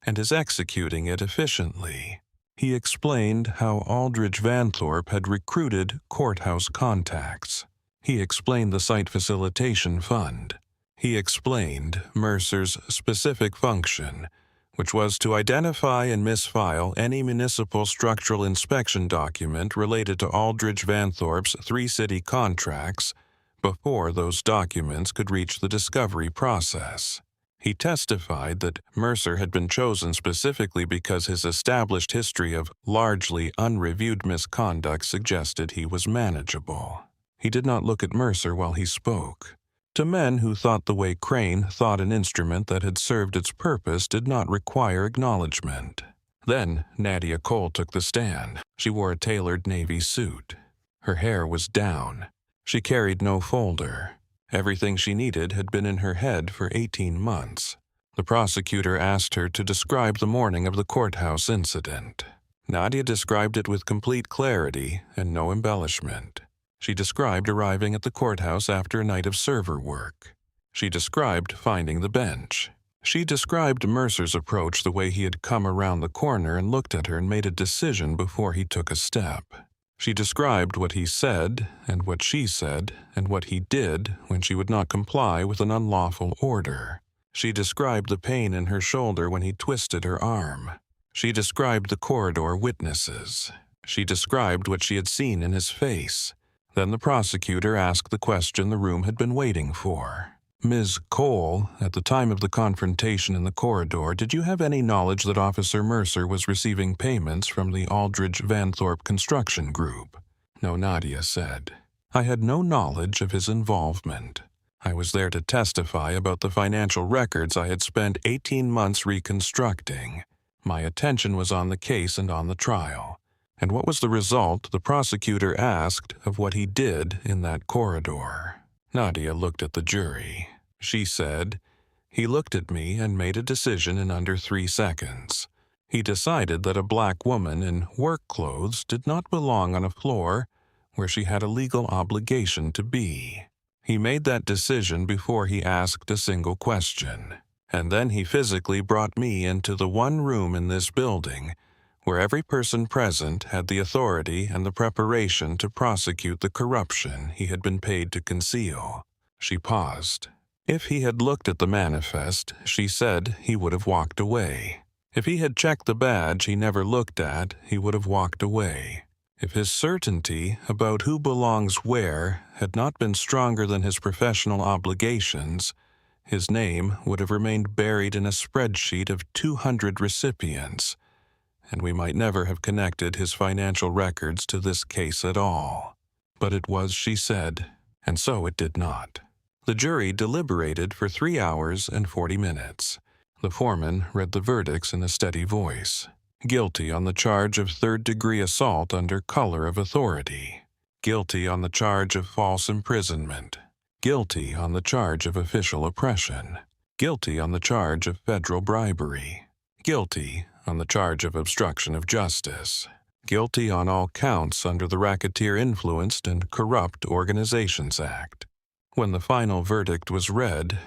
and is executing it efficiently. He explained how Aldridge Vanthorpe had recruited courthouse contacts. He explained the site facilitation fund. He explained Mercer's specific function, which was to identify and misfile any municipal structural inspection document related to Aldridge Vanthorpe's 3 city contracts before those documents could reach the discovery process. He testified that Mercer had been chosen specifically because his established history of largely unreviewed misconduct suggested he was manageable. He did not look at Mercer while he spoke. To men who thought the way Crane thought an instrument that had served its purpose did not require acknowledgement. Then Nadia Cole took the stand. She wore a tailored navy suit. Her hair was down. She carried no folder. Everything she needed had been in her head for 18 months. The prosecutor asked her to describe the morning of the courthouse incident. Nadia described it with complete clarity and no embellishment. She described arriving at the courthouse after a night of server work. She described finding the bench. She described Mercer's approach the way he had come around the corner and looked at her and made a decision before he took a step. She described what he said and what she said and what he did when she would not comply with an unlawful order. She described the pain in her shoulder when he twisted her arm. She described the corridor witnesses. She described what she had seen in his face. Then the prosecutor asked the question the room had been waiting for. Ms. Cole, at the time of the confrontation in the corridor, did you have any knowledge that Officer Mercer was receiving payments from the Aldridge Vanthorpe Construction Group? No, Nadia said. I had no knowledge of his involvement. I was there to testify about the financial records I had spent 18 months reconstructing. My attention was on the case and on the trial. And what was the result, the prosecutor asked, of what he did in that corridor? Nadia looked at the jury. She said, he looked at me and made a decision in under 3 seconds. He decided that a black woman in work clothes did not belong on a floor where she had a legal obligation to be. He made that decision before he asked a single question. And then he physically brought me into the one room in this building where every person present had the authority and the preparation to prosecute the corruption he had been paid to conceal. She paused. If he had looked at the manifest, she said he would have walked away. If he had checked the badge he never looked at, he would have walked away. If his certainty about who belongs where had not been stronger than his professional obligations, his name would have remained buried in a spreadsheet of 200 recipients, and we might never have connected his financial records to this case at all. But it was, she said, and so it did not. The jury deliberated for 3 hours and 40 minutes. The foreman read the verdicts in a steady voice. Guilty on the charge of third-degree assault under color of authority. Guilty on the charge of false imprisonment. Guilty on the charge of official oppression. Guilty on the charge of federal bribery. Guilty on the charge of obstruction of justice. Guilty on all counts under the Racketeer-Influenced and Corrupt Organizations Act. When the final verdict was read,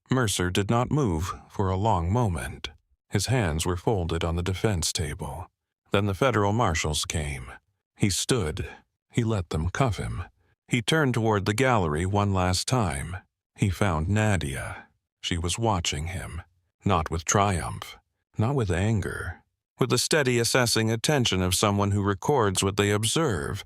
Mercer did not move for a long moment. His hands were folded on the defense table. Then the federal marshals came. He stood. He let them cuff him. He turned toward the gallery one last time. He found Nadia. She was watching him, not with triumph, not with anger, with the steady assessing attention of someone who records what they observe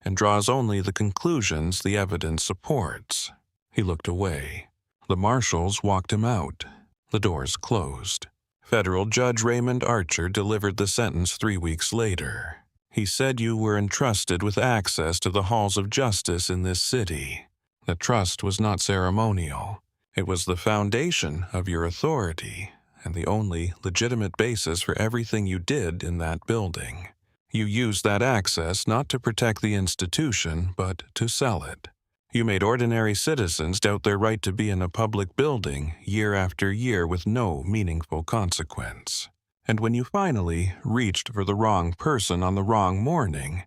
and draws only the conclusions the evidence supports. He looked away. The marshals walked him out. The doors closed. Federal Judge Raymond Archer delivered the sentence 3 weeks later. He said you were entrusted with access to the halls of justice in this city. The trust was not ceremonial. It was the foundation of your authority and the only legitimate basis for everything you did in that building. You used that access not to protect the institution, but to sell it. You made ordinary citizens doubt their right to be in a public building year after year with no meaningful consequence. And when you finally reached for the wrong person on the wrong morning,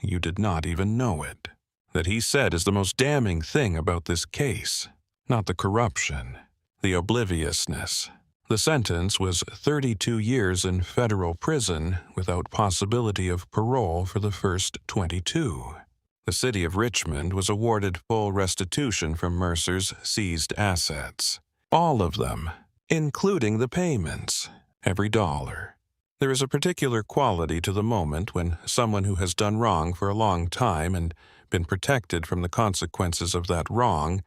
you did not even know it. That he said is the most damning thing about this case, not the corruption, the obliviousness. The sentence was 32 years in federal prison without possibility of parole for the first 22. The city of Richmond was awarded full restitution from Mercer's seized assets. All of them, including the payments, every dollar. There is a particular quality to the moment when someone who has done wrong for a long time and been protected from the consequences of that wrong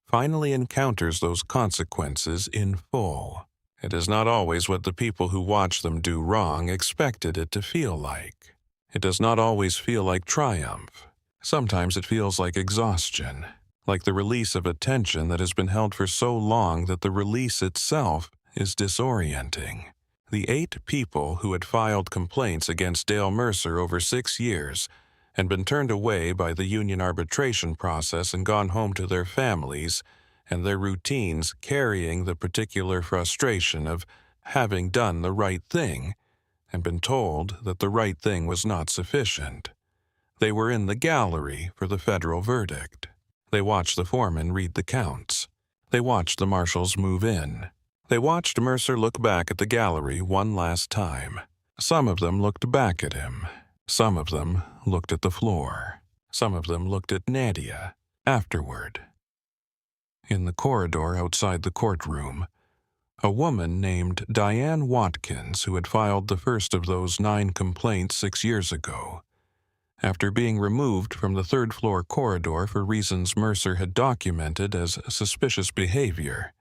finally encounters those consequences in full. It is not always what the people who watch them do wrong expected it to feel like. It does not always feel like triumph. Sometimes it feels like exhaustion, like the release of a tension that has been held for so long that the release itself is disorienting. The 8 people who had filed complaints against Dale Mercer over 6 years and been turned away by the union arbitration process and gone home to their families and their routines carrying the particular frustration of having done the right thing and been told that the right thing was not sufficient. They were in the gallery for the federal verdict. They watched the foreman read the counts. They watched the marshals move in. They watched Mercer look back at the gallery one last time. Some of them looked back at him. Some of them looked at the floor. Some of them looked at Nadia afterward. In the corridor outside the courtroom, a woman named Diane Watkins, who had filed the first of those 9 complaints 6 years ago, after being removed from the third-floor corridor for reasons Mercer had documented as suspicious behavior,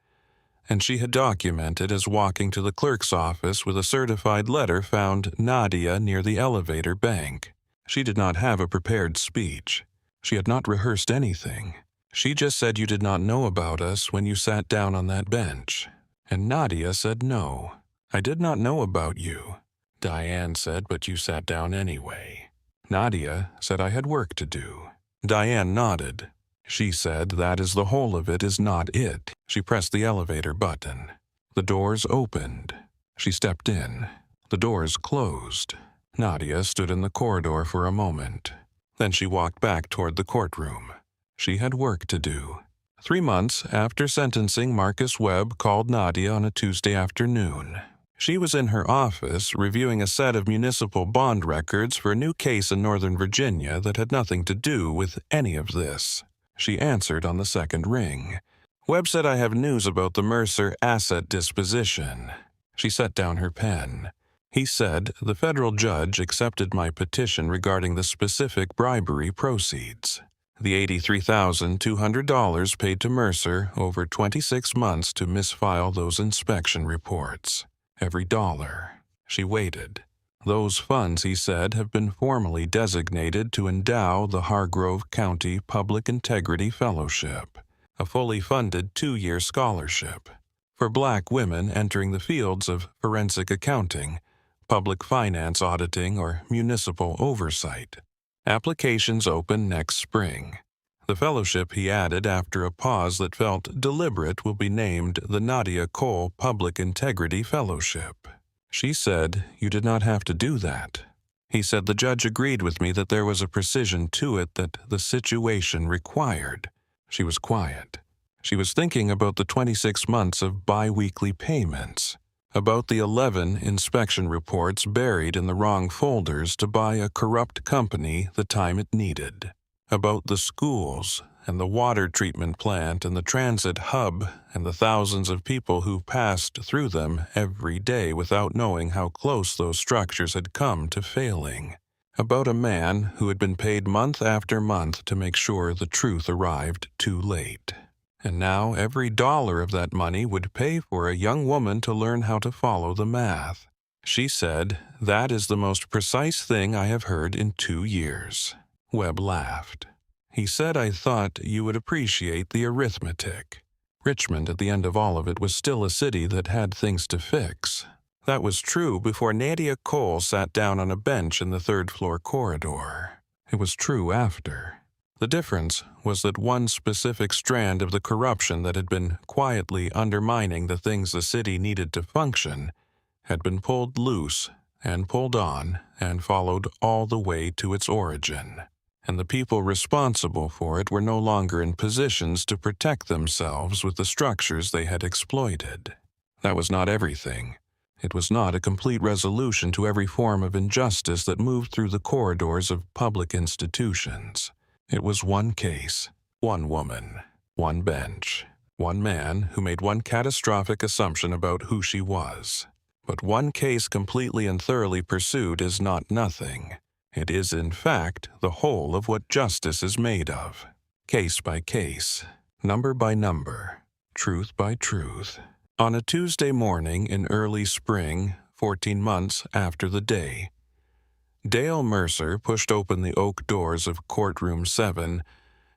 and she had documented as walking to the clerk's office with a certified letter found Nadia near the elevator bank. She did not have a prepared speech. She had not rehearsed anything. She just said, "You did not know about us when you sat down on that bench." And Nadia said, "No, I did not know about you." Diane said, "But you sat down anyway." Nadia said, "I had work to do." Diane nodded. She said, "That is the whole of it, is not it." She pressed the elevator button. The doors opened. She stepped in. The doors closed. Nadia stood in the corridor for a moment. Then she walked back toward the courtroom. She had work to do. 3 months after sentencing, Marcus Webb called Nadia on a Tuesday afternoon. She was in her office reviewing a set of municipal bond records for a new case in Northern Virginia that had nothing to do with any of this. She answered on the second ring. Webb said, "I have news about the Mercer asset disposition." She set down her pen. He said, "The federal judge accepted my petition regarding the specific bribery proceeds. The $83,200 paid to Mercer over 26 months to misfile those inspection reports. Every dollar." She waited. "Those funds," he said, "have been formally designated to endow the Hargrove County Public Integrity Fellowship, a fully funded 2-year scholarship for Black women entering the fields of forensic accounting, public finance auditing, or municipal oversight. Applications open next spring. The fellowship," he added after a pause that felt deliberate, "will be named the Nadia Cole Public Integrity Fellowship." She said, "You did not have to do that." He said, "The judge agreed with me that there was a precision to it that the situation required." She was quiet. She was thinking about the 26 months of bi-weekly payments, about the 11 inspection reports buried in the wrong folders to buy a corrupt company the time it needed, about the schools and the water treatment plant and the transit hub and the thousands of people who passed through them every day without knowing how close those structures had come to failing, about a man who had been paid month after month to make sure the truth arrived too late. And now every dollar of that money would pay for a young woman to learn how to follow the math. She said, "That is the most precise thing I have heard in 2 years." Webb laughed. He said, "I thought you would appreciate the arithmetic." Richmond, at the end of all of it, was still a city that had things to fix. That was true before Nadia Cole sat down on a bench in the third-floor corridor. It was true after. The difference was that one specific strand of the corruption that had been quietly undermining the things the city needed to function had been pulled loose and pulled on and followed all the way to its origin. And the people responsible for it were no longer in positions to protect themselves with the structures they had exploited. That was not everything. It was not a complete resolution to every form of injustice that moved through the corridors of public institutions. It was one case, one woman, one bench, one man who made one catastrophic assumption about who she was. But one case completely and thoroughly pursued is not nothing. It is, in fact, the whole of what justice is made of. Case by case, number by number, truth by truth. On a Tuesday morning in early spring, 14 months after the day, Dale Mercer pushed open the oak doors of Courtroom 7.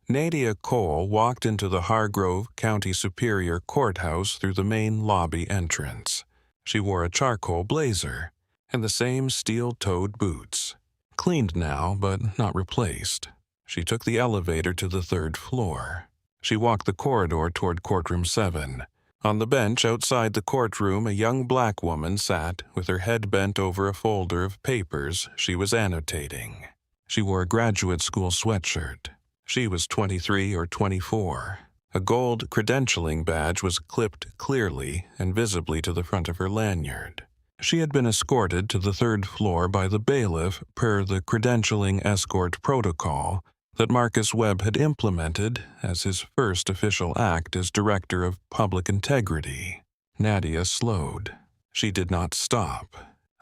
Nadia Cole walked into the Hargrove County Superior Courthouse through the main lobby entrance. She wore a charcoal blazer and the same steel-toed boots, cleaned now but not replaced. She took the elevator to the 3rd floor. She walked the corridor toward Courtroom 7. On the bench outside the courtroom, a young black woman sat with her head bent over a folder of papers she was annotating. She wore a graduate school sweatshirt. She was 23 or 24. A gold credentialing badge was clipped clearly and visibly to the front of her lanyard. She had been escorted to the third floor by the bailiff per the credentialing escort protocol that Marcus Webb had implemented as his first official act as Director of Public Integrity. Nadia slowed. She did not stop.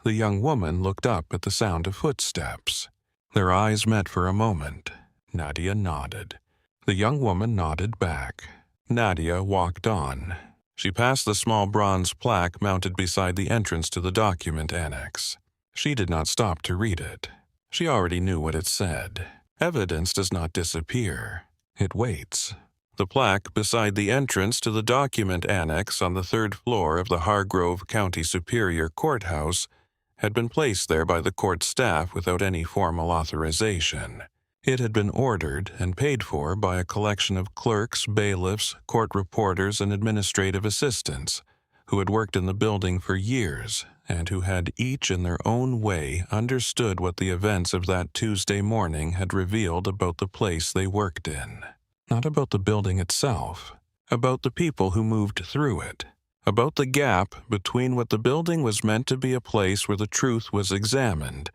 The young woman looked up at the sound of footsteps. Their eyes met for a moment. Nadia nodded. The young woman nodded back. Nadia walked on. She passed the small bronze plaque mounted beside the entrance to the document annex. She did not stop to read it. She already knew what it said. Evidence does not disappear. It waits. The plaque beside the entrance to the document annex on the third floor of the Hargrove County Superior Courthouse had been placed there by the court staff without any formal authorization. It had been ordered and paid for by a collection of clerks, bailiffs, court reporters, and administrative assistants who had worked in the building for years and who had each in their own way understood what the events of that Tuesday morning had revealed about the place they worked in. Not about the building itself, about the people who moved through it, about the gap between what the building was meant to be a place where the truth was examined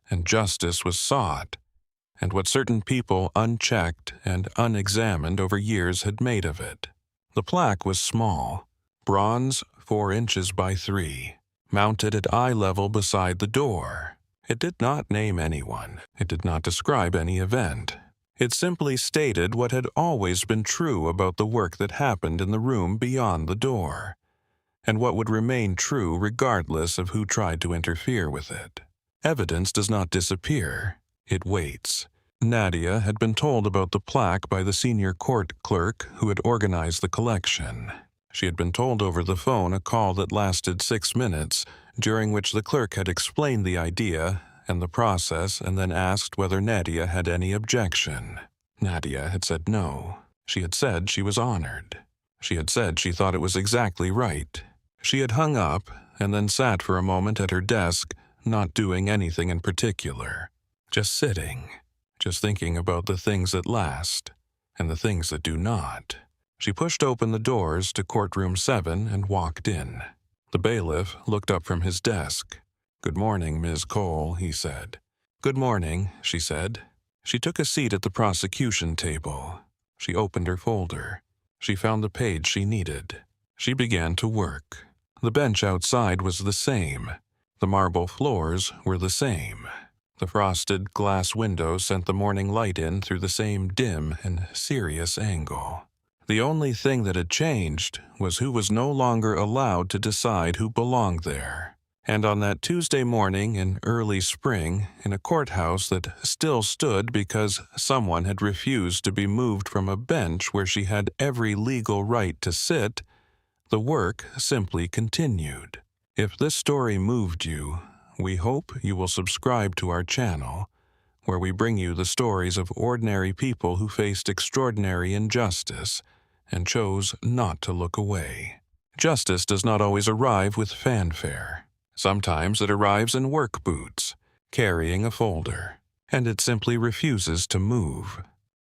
and justice was sought, and what certain people unchecked and unexamined over years had made of it. The plaque was small, bronze 4 inches by 3, mounted at eye level beside the door. It did not name anyone. It did not describe any event. It simply stated what had always been true about the work that happened in the room beyond the door, and what would remain true regardless of who tried to interfere with it. Evidence does not disappear. It waits. Nadia had been told about the plaque by the senior court clerk who had organized the collection. She had been told over the phone a call that lasted 6 minutes, during which the clerk had explained the idea and the process and then asked whether Nadia had any objection. Nadia had said no. She had said she was honored. She had said she thought it was exactly right. She had hung up and then sat for a moment at her desk, not doing anything in particular. Just sitting. Just thinking about the things that last and the things that do not. She pushed open the doors to Courtroom 7 and walked in. The bailiff looked up from his desk. "Good morning, Ms. Cole," he said. "Good morning," she said. She took a seat at the prosecution table. She opened her folder. She found the page she needed. She began to work. The bench outside was the same. The marble floors were the same. The frosted glass windows sent the morning light in through the same dim and serious angle. The only thing that had changed was who was no longer allowed to decide who belonged there. And on that Tuesday morning in early spring, in a courthouse that still stood because someone had refused to be moved from a bench where she had every legal right to sit, the work simply continued. If this story moved you, we hope you will subscribe to our channel, where we bring you the stories of ordinary people who faced extraordinary injustice and chose not to look away. Justice does not always arrive with fanfare. Sometimes it arrives in work boots, carrying a folder, and it simply refuses to move.